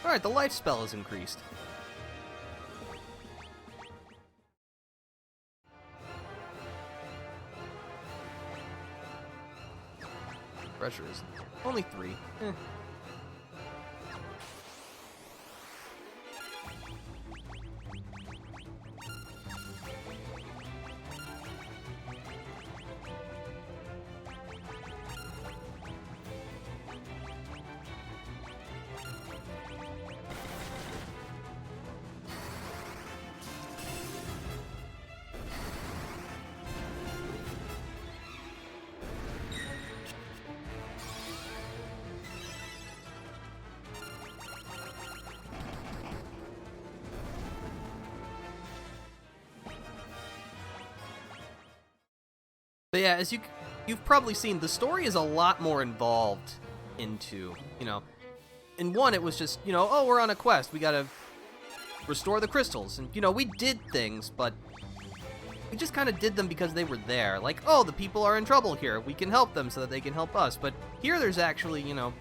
Speaker 2: Alright, the life spell is increased. Pressure is only 3. But yeah, as you've probably seen, the story is a lot more involved into, in 1 it was just, oh, we're on a quest, we gotta restore the crystals, and, we did things, but we just kind of did them because they were there, like, oh, the people are in trouble here, we can help them so that they can help us, but here there's actually, a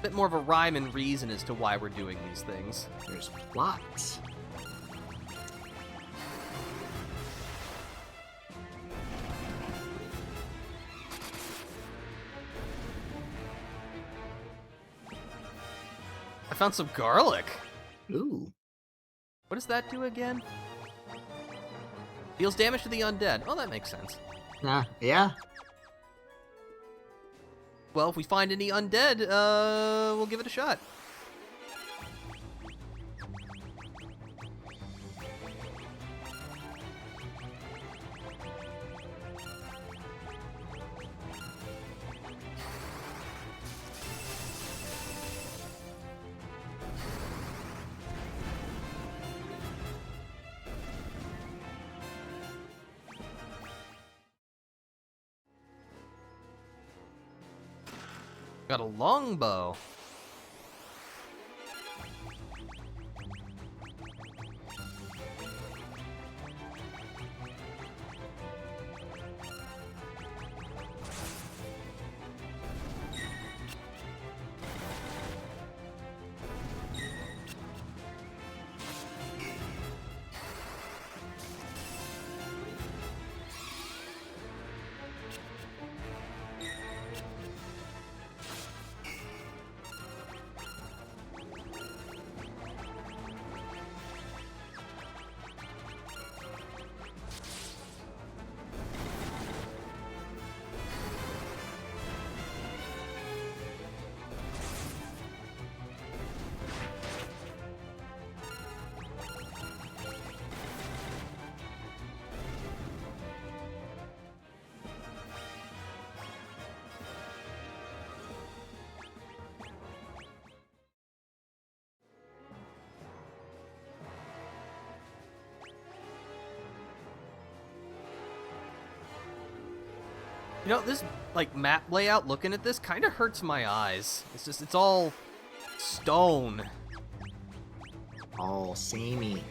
Speaker 2: bit more of a rhyme and reason as to why we're doing these things.
Speaker 1: There's plots.
Speaker 2: I found some garlic.
Speaker 1: Ooh.
Speaker 2: What does that do again? Deals damage to the undead. Oh, that makes sense.
Speaker 1: Yeah.
Speaker 2: Well, if we find any undead, we'll give it a shot. Got a longbow. You know, this, like, map layout, looking at this, kind of hurts my eyes. It's all stone.
Speaker 1: All samey.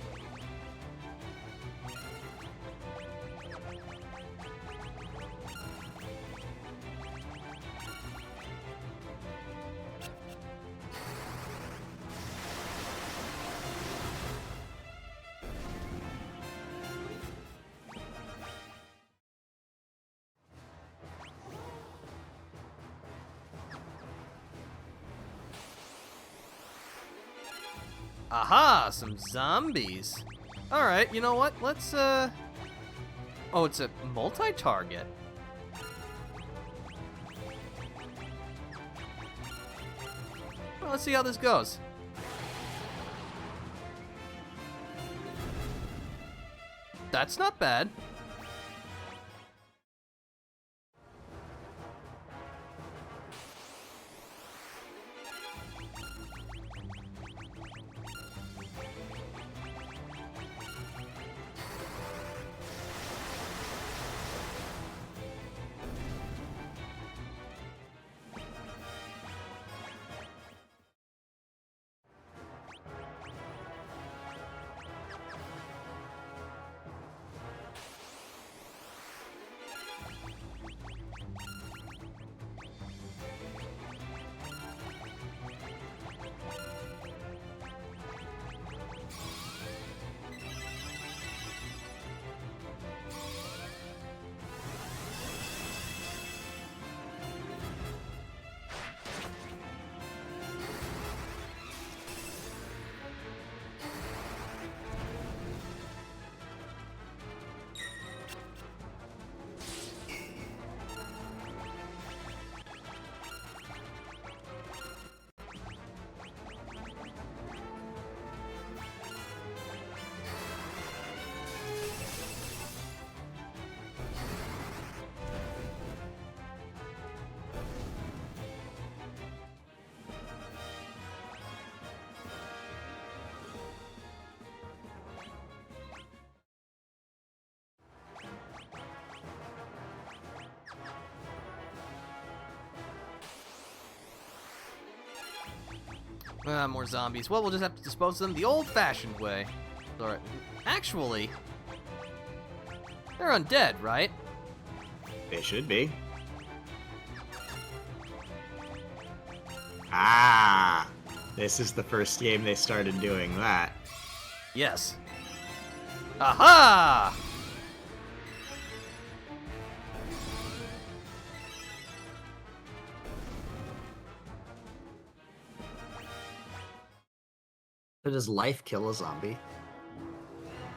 Speaker 2: Aha, some zombies. Alright, you know what? Let's, Oh, it's a multi-target. Well, let's see how this goes. That's not bad. More zombies. Well, we'll just have to dispose of them the old-fashioned way. Alright. Actually, they're undead, right?
Speaker 1: They should be. Ah! This is the first game they started doing that.
Speaker 2: Yes. Aha!
Speaker 1: So does life kill a zombie?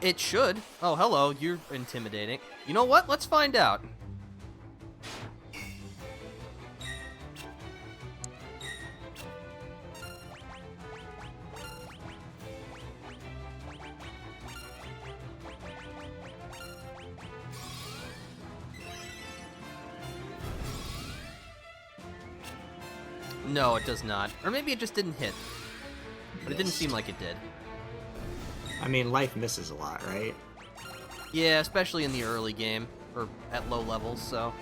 Speaker 2: It should. Oh, hello, you're intimidating. You know what? Let's find out. No, it does not. Or maybe it just didn't hit. But it didn't seem like it did.
Speaker 1: I mean, life misses a lot, right?
Speaker 2: Yeah, especially in the early game. Or at low levels, so...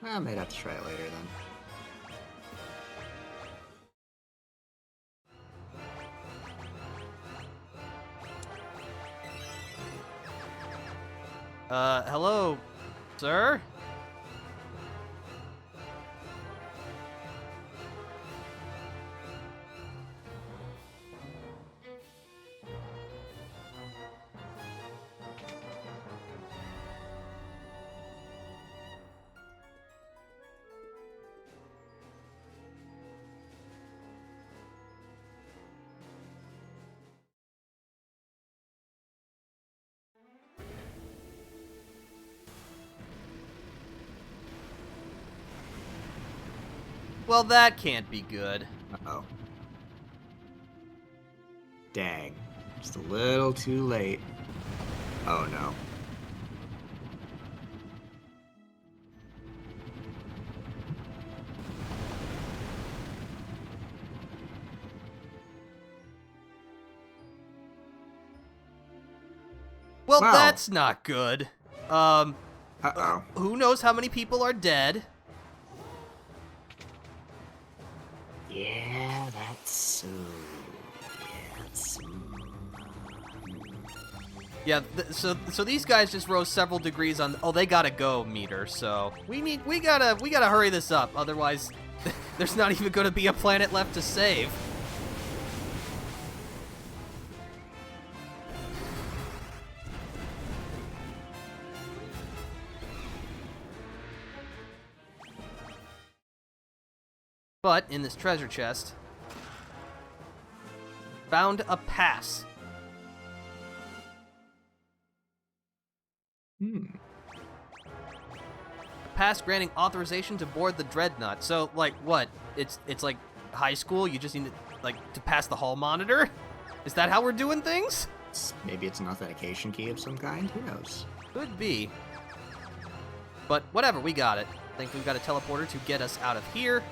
Speaker 1: I might have to try it later then.
Speaker 2: Hello, sir? Well, that can't be good.
Speaker 1: Uh-oh. Dang. Just a little too late. Oh no.
Speaker 2: Well,
Speaker 1: Wow.
Speaker 2: that's not good.
Speaker 1: Uh-oh.
Speaker 2: Who knows how many people are dead?
Speaker 1: Yeah, that's so...
Speaker 2: Yeah, so these guys just rose several degrees on. Oh, they gotta go meter. So we gotta hurry this up. Otherwise, there's not even gonna be a planet left to save. But in this treasure chest, found a pass. Pass granting authorization to board the Dreadnought. So, like, what? It's like high school. You just need to pass the hall monitor. Is that how we're doing things?
Speaker 1: Maybe it's an authentication key of some kind. Who knows?
Speaker 2: Could be. But whatever, we got it. I think we've got a teleporter to get us out of here.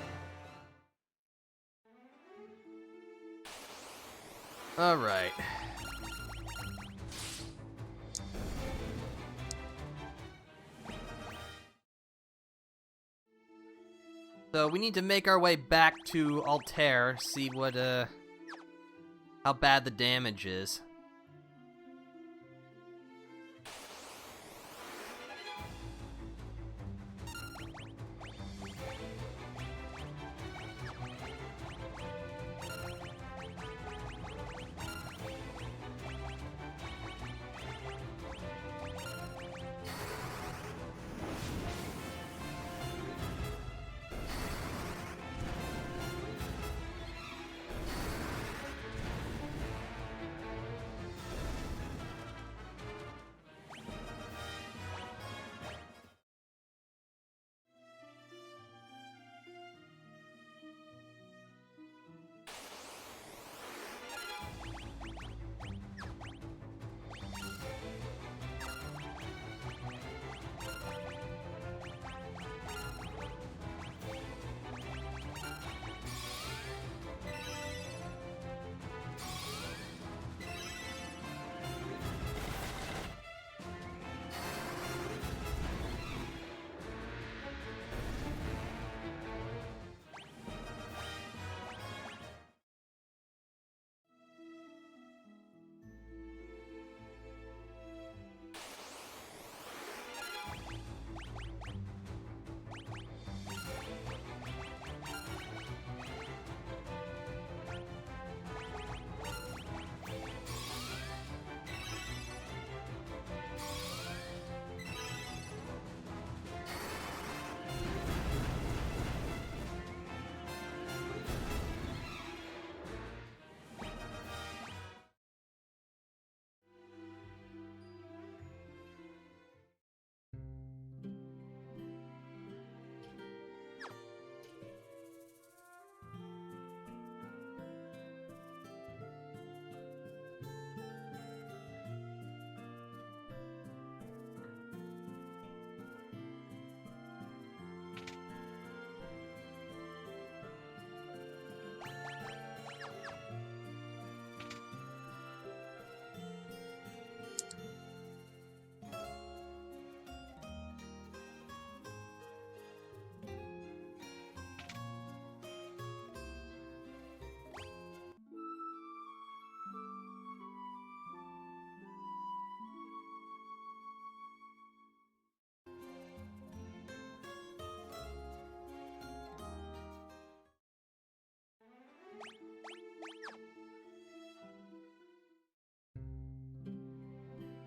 Speaker 2: All right. So we need to make our way back to Altair, see what, how bad the damage is.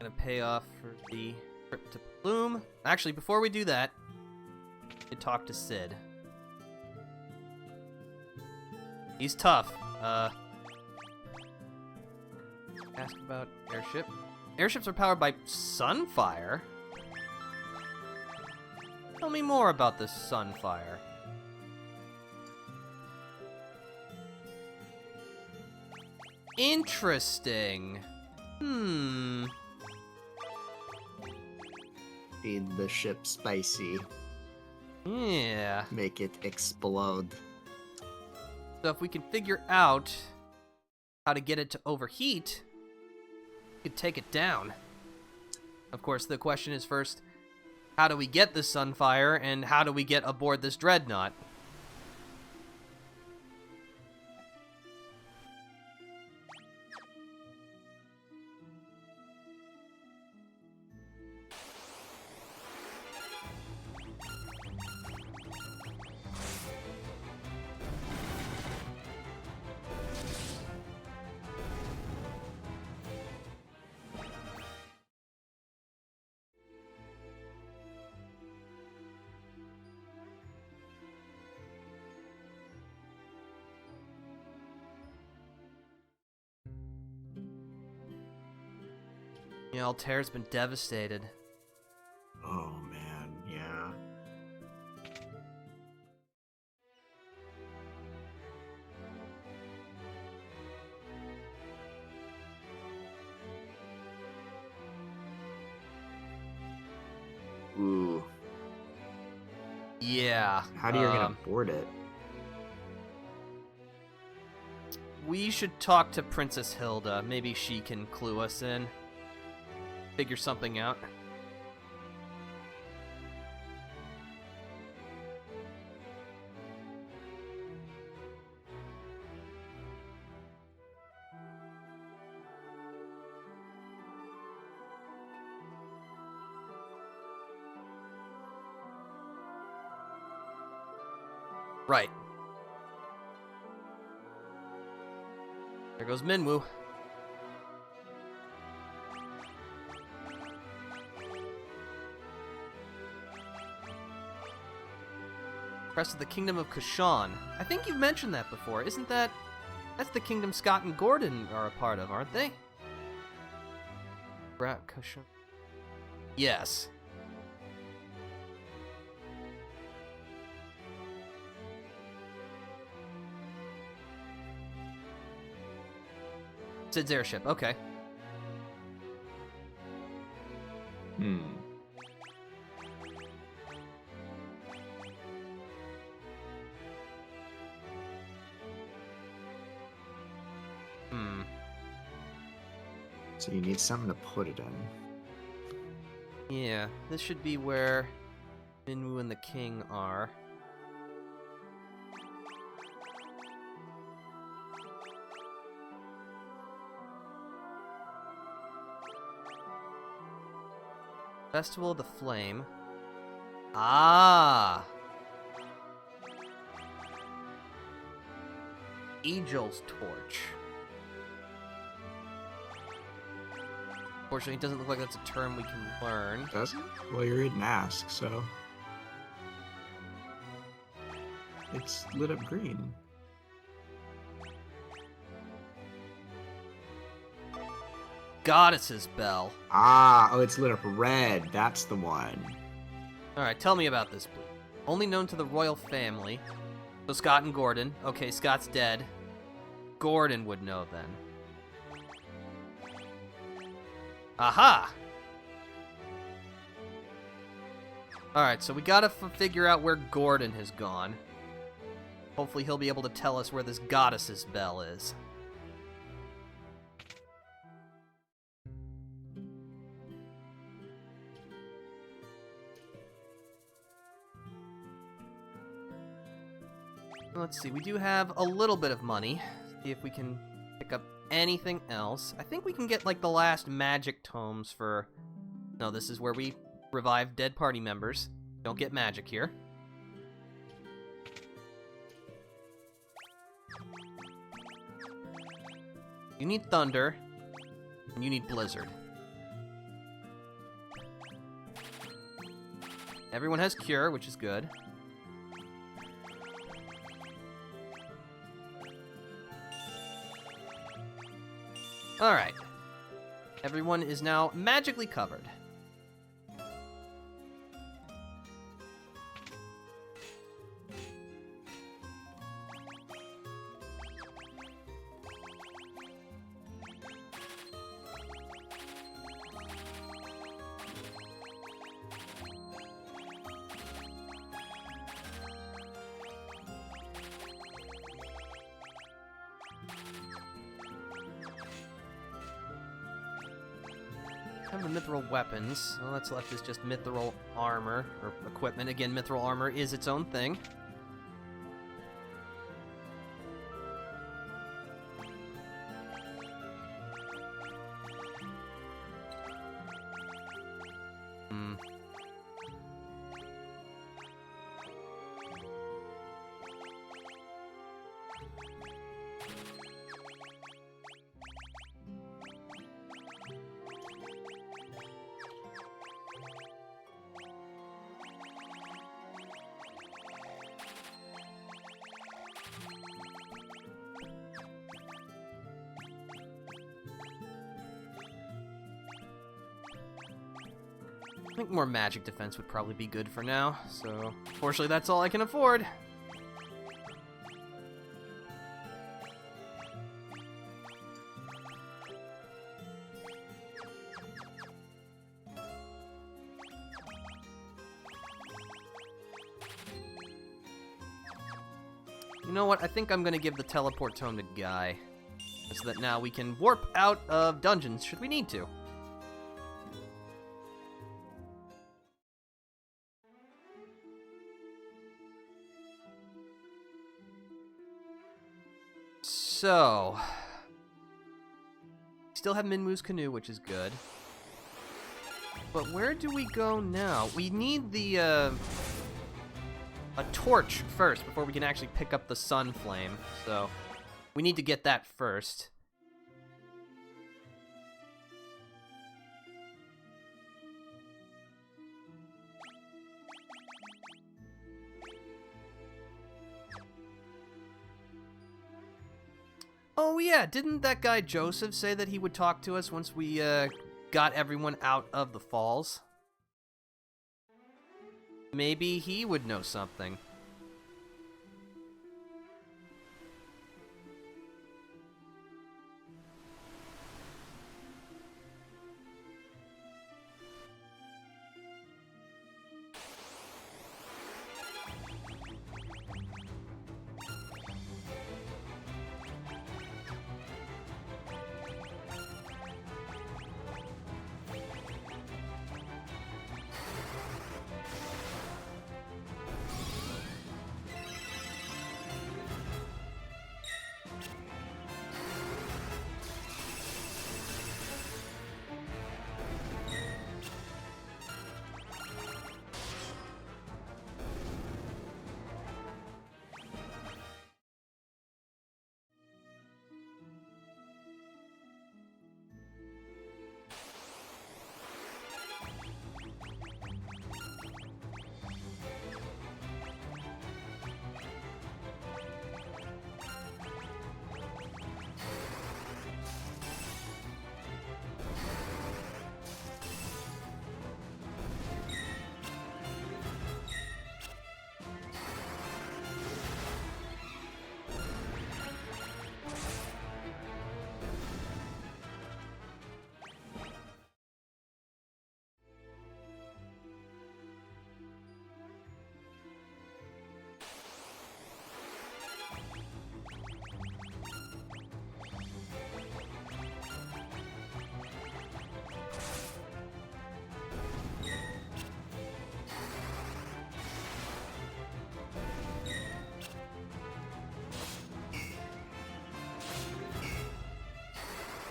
Speaker 2: gonna pay off for the trip to Plume. Actually, before we do that, we talk to Sid. He's tough. Ask about airship. Airships are powered by Sunfire? Tell me more about this Sunfire. Interesting.
Speaker 1: Feed the ship spicy.
Speaker 2: Yeah.
Speaker 1: Make it explode.
Speaker 2: So if we can figure out how to get it to overheat, we could take it down. Of course, the question is first, how do we get this Sunfire, and how do we get aboard this dreadnought? Yeah, Altair's been devastated.
Speaker 1: Oh man, yeah. Ooh.
Speaker 2: Yeah.
Speaker 1: How do you gonna board it?
Speaker 2: We should talk to Princess Hilda. Maybe she can clue us in. Figure something out. Right. There goes Minwoo. Crest of the Kingdom of Kashan. I think you've mentioned that before. Isn't that... That's the kingdom Scott and Gordon are a part of, aren't they? Kashan. Yes. Sid's airship, okay.
Speaker 1: So you need something to put it in.
Speaker 2: Yeah, this should be where Minwoo and the king are. Festival of the Flame. Ah! Angel's Torch. Unfortunately, it doesn't look like that's a term we can learn.
Speaker 1: Does it? Well, you're in Mask, so... It's lit up green.
Speaker 2: Goddess's Bell.
Speaker 1: Ah, oh, it's lit up red. That's the one.
Speaker 2: Alright, tell me about this, please. Only known to the royal family. So Scott and Gordon. Okay, Scott's dead. Gordon would know then. Aha! Alright, so we gotta figure out where Gordon has gone. Hopefully he'll be able to tell us where this Goddess's Bell is. Let's see, we do have a little bit of money. See if we can pick up anything else. I think we can get, like, the last magic tomes for... No, this is where we revive dead party members. Don't get magic here. You need Thunder, and you need Blizzard. Everyone has Cure, which is good. Alright. Everyone is now magically covered. Have the mithril weapons. All that's left is just mithril armor, or equipment. Again, mithril armor is its own thing. I think more magic defense would probably be good for now, so fortunately that's all I can afford. You know what? I think I'm gonna give the teleport tome to Guy, so that now we can warp out of dungeons should we need to. So, still have Minmu's canoe, which is good. But where do we go now? We need the, a torch first before we can actually pick up the sun flame. So, we need to get that first. Oh yeah, didn't that guy Joseph say that he would talk to us once we got everyone out of the falls? Maybe he would know something.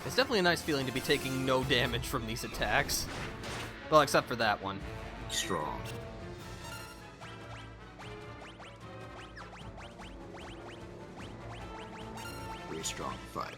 Speaker 2: It's definitely a nice feeling to be taking no damage from these attacks. Well, except for that one.
Speaker 1: Strong. Very strong 5U.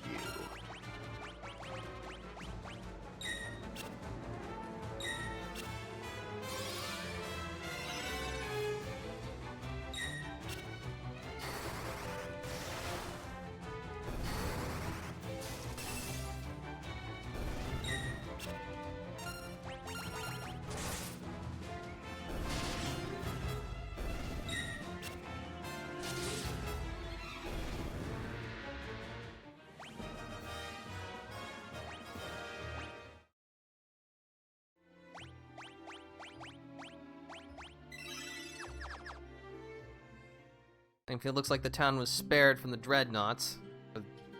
Speaker 2: It looks like the town was spared from the dreadnoughts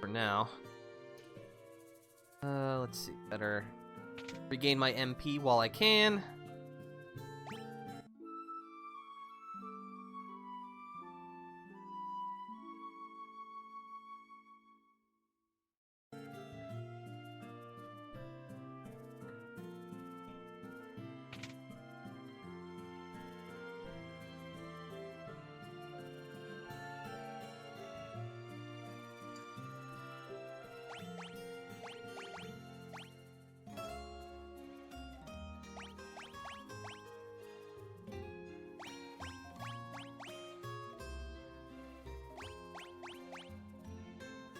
Speaker 2: for now. Let's see. Better regain my MP while I can.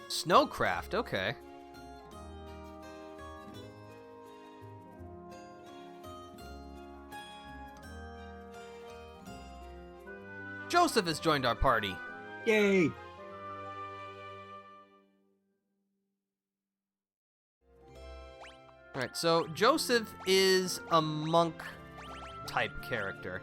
Speaker 2: Snowcraft, okay. Joseph has joined our party.
Speaker 1: Yay!
Speaker 2: Alright, so Joseph is a monk type character.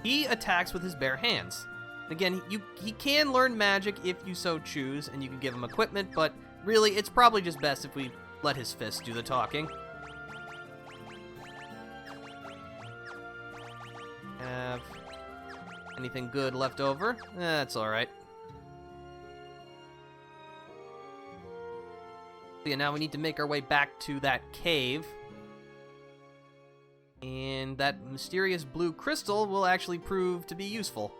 Speaker 2: He attacks with his bare hands. Again, he can learn magic if you so choose, and you can give him equipment, but really, it's probably just best if we let his fists do the talking. Have anything good left over? That's alright. So yeah, now we need to make our way back to that cave. And that mysterious blue crystal will actually prove to be useful.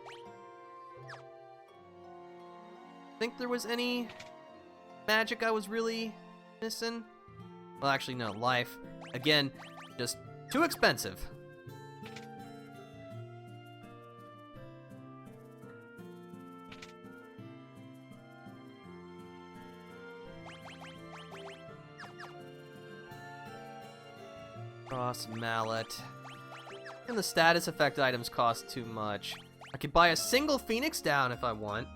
Speaker 2: Think there was any magic I was really missing? Well, actually, no. Life. Again, just too expensive. Cross mallet. And the status effect items cost too much. I could buy a single Phoenix down if I want.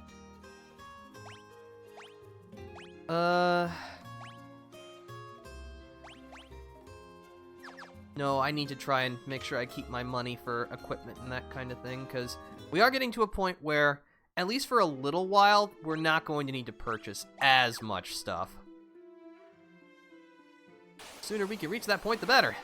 Speaker 2: No, I need to try and make sure I keep my money for equipment and that kind of thing, because we are getting to a point where, at least for a little while, we're not going to need to purchase as much stuff. The sooner we can reach that point, the better.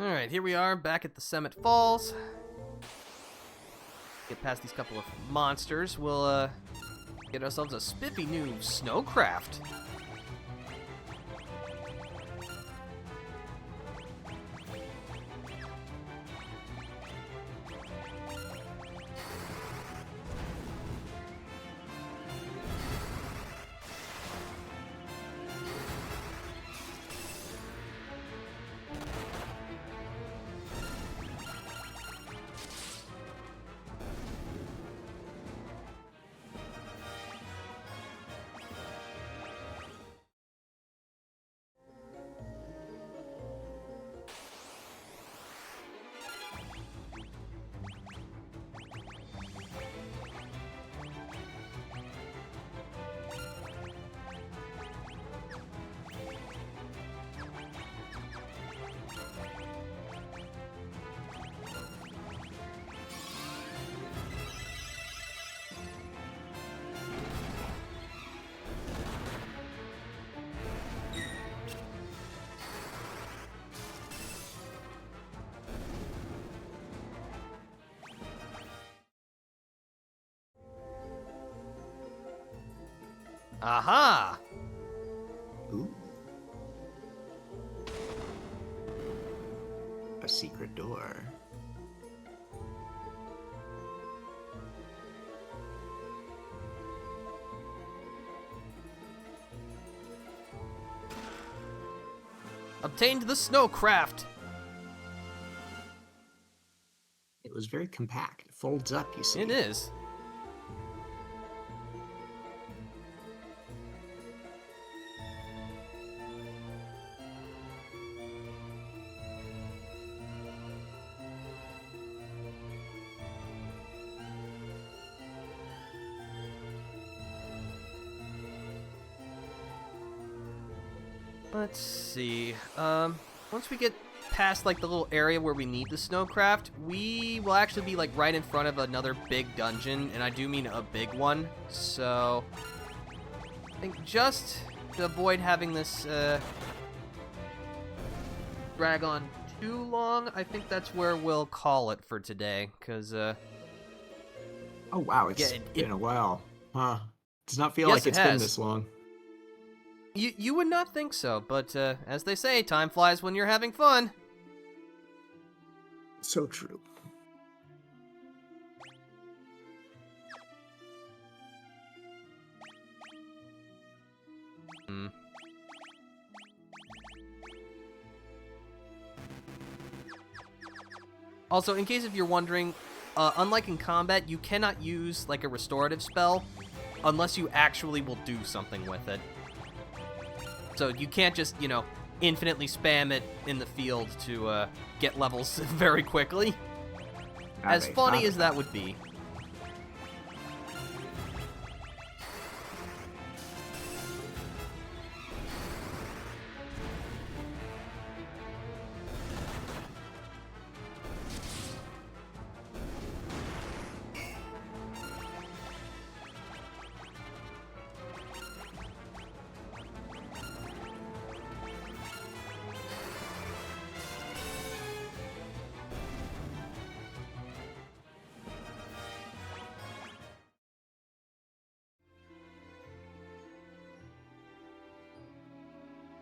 Speaker 2: Alright, here we are, back at the Summit Falls. Get past these couple of monsters, we'll, get ourselves a spiffy new snowcraft. Aha!
Speaker 1: Ooh. A secret door.
Speaker 2: Obtained the snowcraft!
Speaker 1: It was very compact. It folds up, you see.
Speaker 2: It is. Let's see. Once we get past like the little area where we need the snowcraft, we will actually be like right in front of another big dungeon, and I do mean a big one. So I think just to avoid having this drag on too long, I think that's where we'll call it for today. Cause
Speaker 1: oh wow, it's
Speaker 2: yeah,
Speaker 1: been a while, huh? Does not feel
Speaker 2: Yes,
Speaker 1: like
Speaker 2: it
Speaker 1: it's been
Speaker 2: has.
Speaker 1: this long.
Speaker 2: You would not think so, but as they say, time flies when you're having fun.
Speaker 1: So true.
Speaker 2: Also, in case if you're wondering, unlike in combat, you cannot use like a restorative spell unless you actually will do something with it. So you can't just, you know, infinitely spam it in the field to get levels very quickly. As funny as that would be.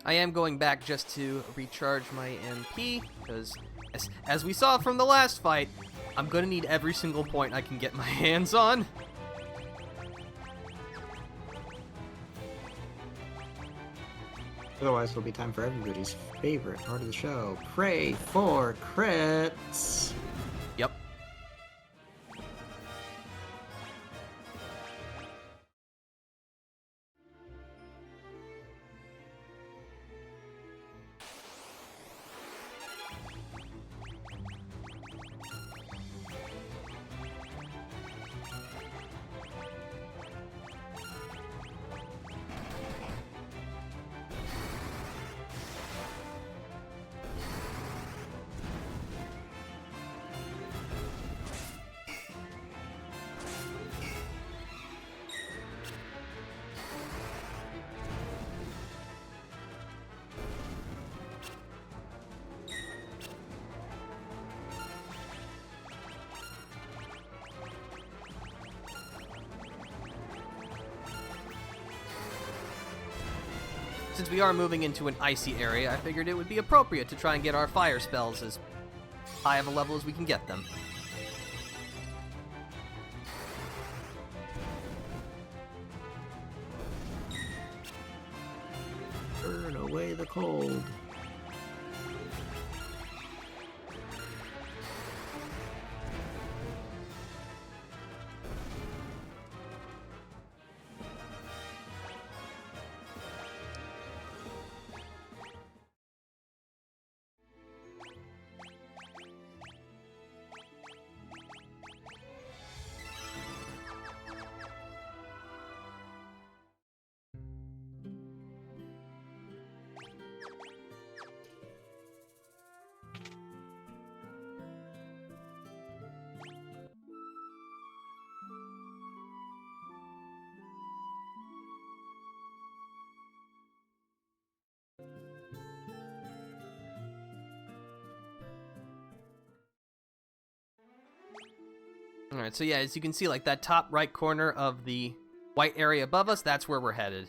Speaker 2: I am going back just to recharge my MP, because as we saw from the last fight, I'm going to need every single point I can get my hands on.
Speaker 1: Otherwise, it'll be time for everybody's favorite part of the show. Pray for crits!
Speaker 2: Yep. since we are moving into an icy area, I figured it would be appropriate to try and get our fire spells as high of a level as we can get them.
Speaker 1: Burn away the cold.
Speaker 2: Alright, so yeah, as you can see, like, that top right corner of the white area above us, that's where we're headed.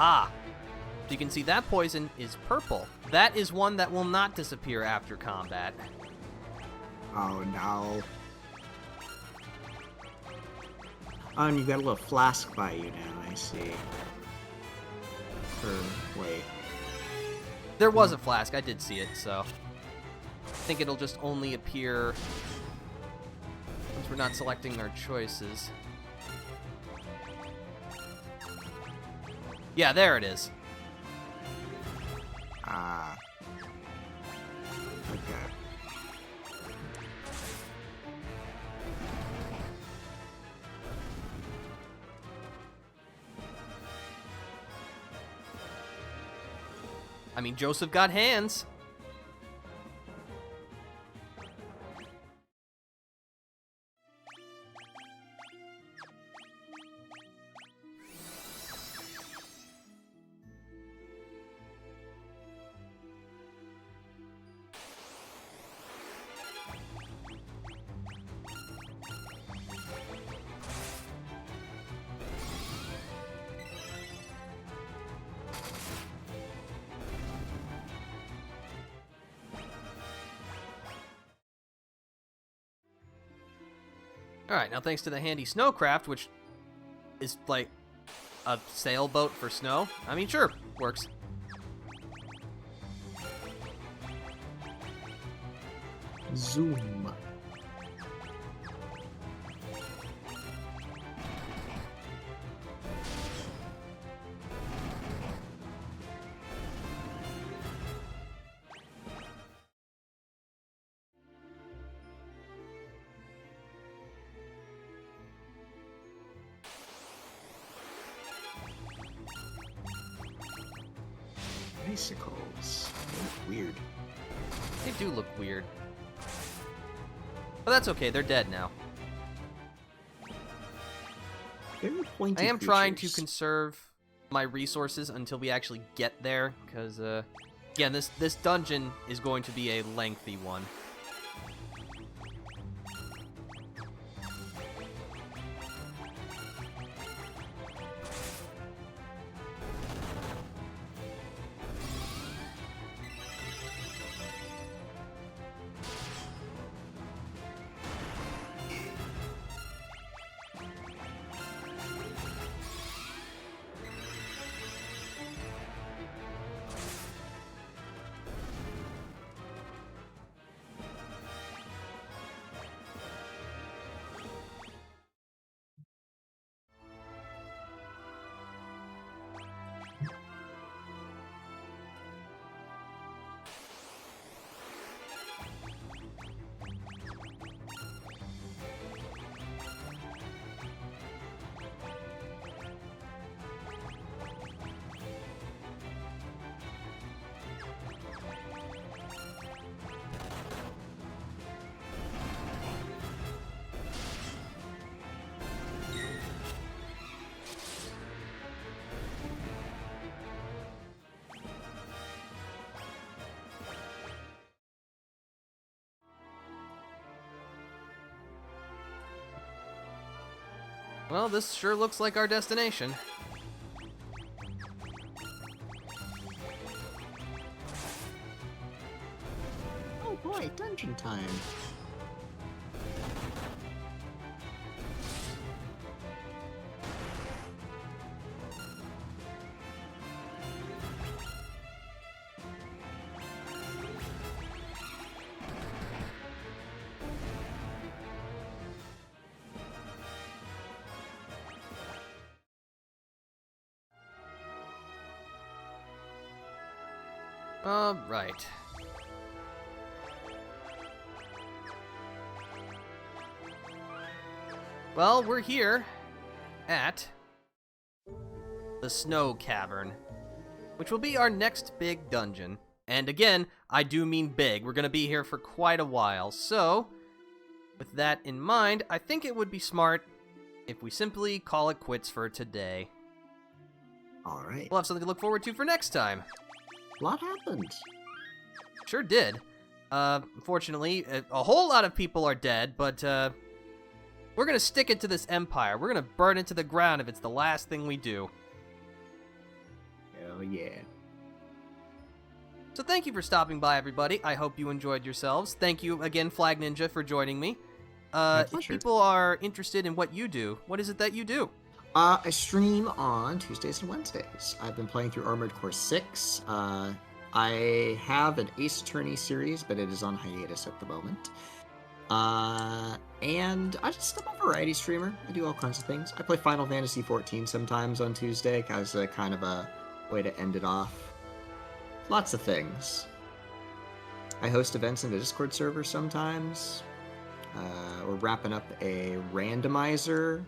Speaker 2: Ah, so you can see that poison is purple. That is one that will not disappear after combat.
Speaker 1: Oh no. Oh, and you got a little flask by you now, I see. Wait.
Speaker 2: There was a flask, I did see it, so I think it'll just only appear once we're not selecting our choices. Yeah, there it is.
Speaker 1: Ah. Okay.
Speaker 2: I mean, Joseph got hands. Alright, now thanks to the handy snowcraft, which is like a sailboat for snow. I mean, sure, works.
Speaker 1: Zoom. Icicles. They look weird.
Speaker 2: They do look weird. But that's okay, they're dead now.
Speaker 1: Very pointy
Speaker 2: I am trying to
Speaker 1: creatures.
Speaker 2: conserve my resources until we actually get there, because, again, this dungeon is going to be a lengthy one. Well, this sure looks like our destination.
Speaker 1: Oh boy, dungeon time.
Speaker 2: Right. Well, we're here at the Snow Cavern, which will be our next big dungeon. And again, I do mean big. We're going to be here for quite a while. So, with that in mind, I think it would be smart if we simply call it quits for today.
Speaker 1: All right.
Speaker 2: We'll have something to look forward to for next time.
Speaker 1: A lot happened.
Speaker 2: Sure did. Unfortunately, a whole lot of people are dead, but we're gonna stick it to this empire. We're gonna burn it to the ground if it's the last thing we do.
Speaker 1: Hell yeah.
Speaker 2: So thank you for stopping by, everybody. I hope you enjoyed yourselves. Thank you again, Flagninja, for joining me. If
Speaker 1: pleasure.
Speaker 2: people are interested in what you do, what is it that you do?
Speaker 1: I stream on Tuesdays and Wednesdays. I've been playing through Armored Core 6. I have an Ace Attorney series, but it is on hiatus at the moment. And I'm a variety streamer. I do all kinds of things. I play Final Fantasy XIV sometimes on Tuesday as a kind of a way to end it off. Lots of things. I host events in the Discord server sometimes. We're wrapping up a randomizer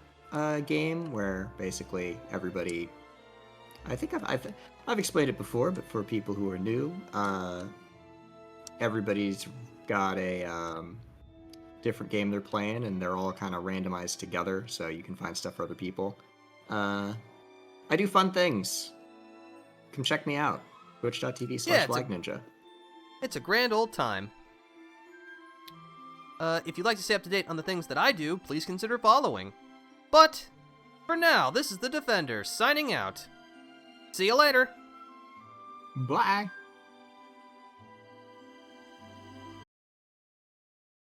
Speaker 1: game where basically everybody. I think I've explained it before, but for people who are new, everybody's got a different game they're playing, and they're all kind of randomized together, so you can find stuff for other people. I do fun things. Come check me out. Twitch.tv/Flagninja.
Speaker 2: It's a grand old time. If you'd like to stay up to date on the things that I do, please consider following. But, for now, this is the Defender, signing out. See you later!
Speaker 1: Bye!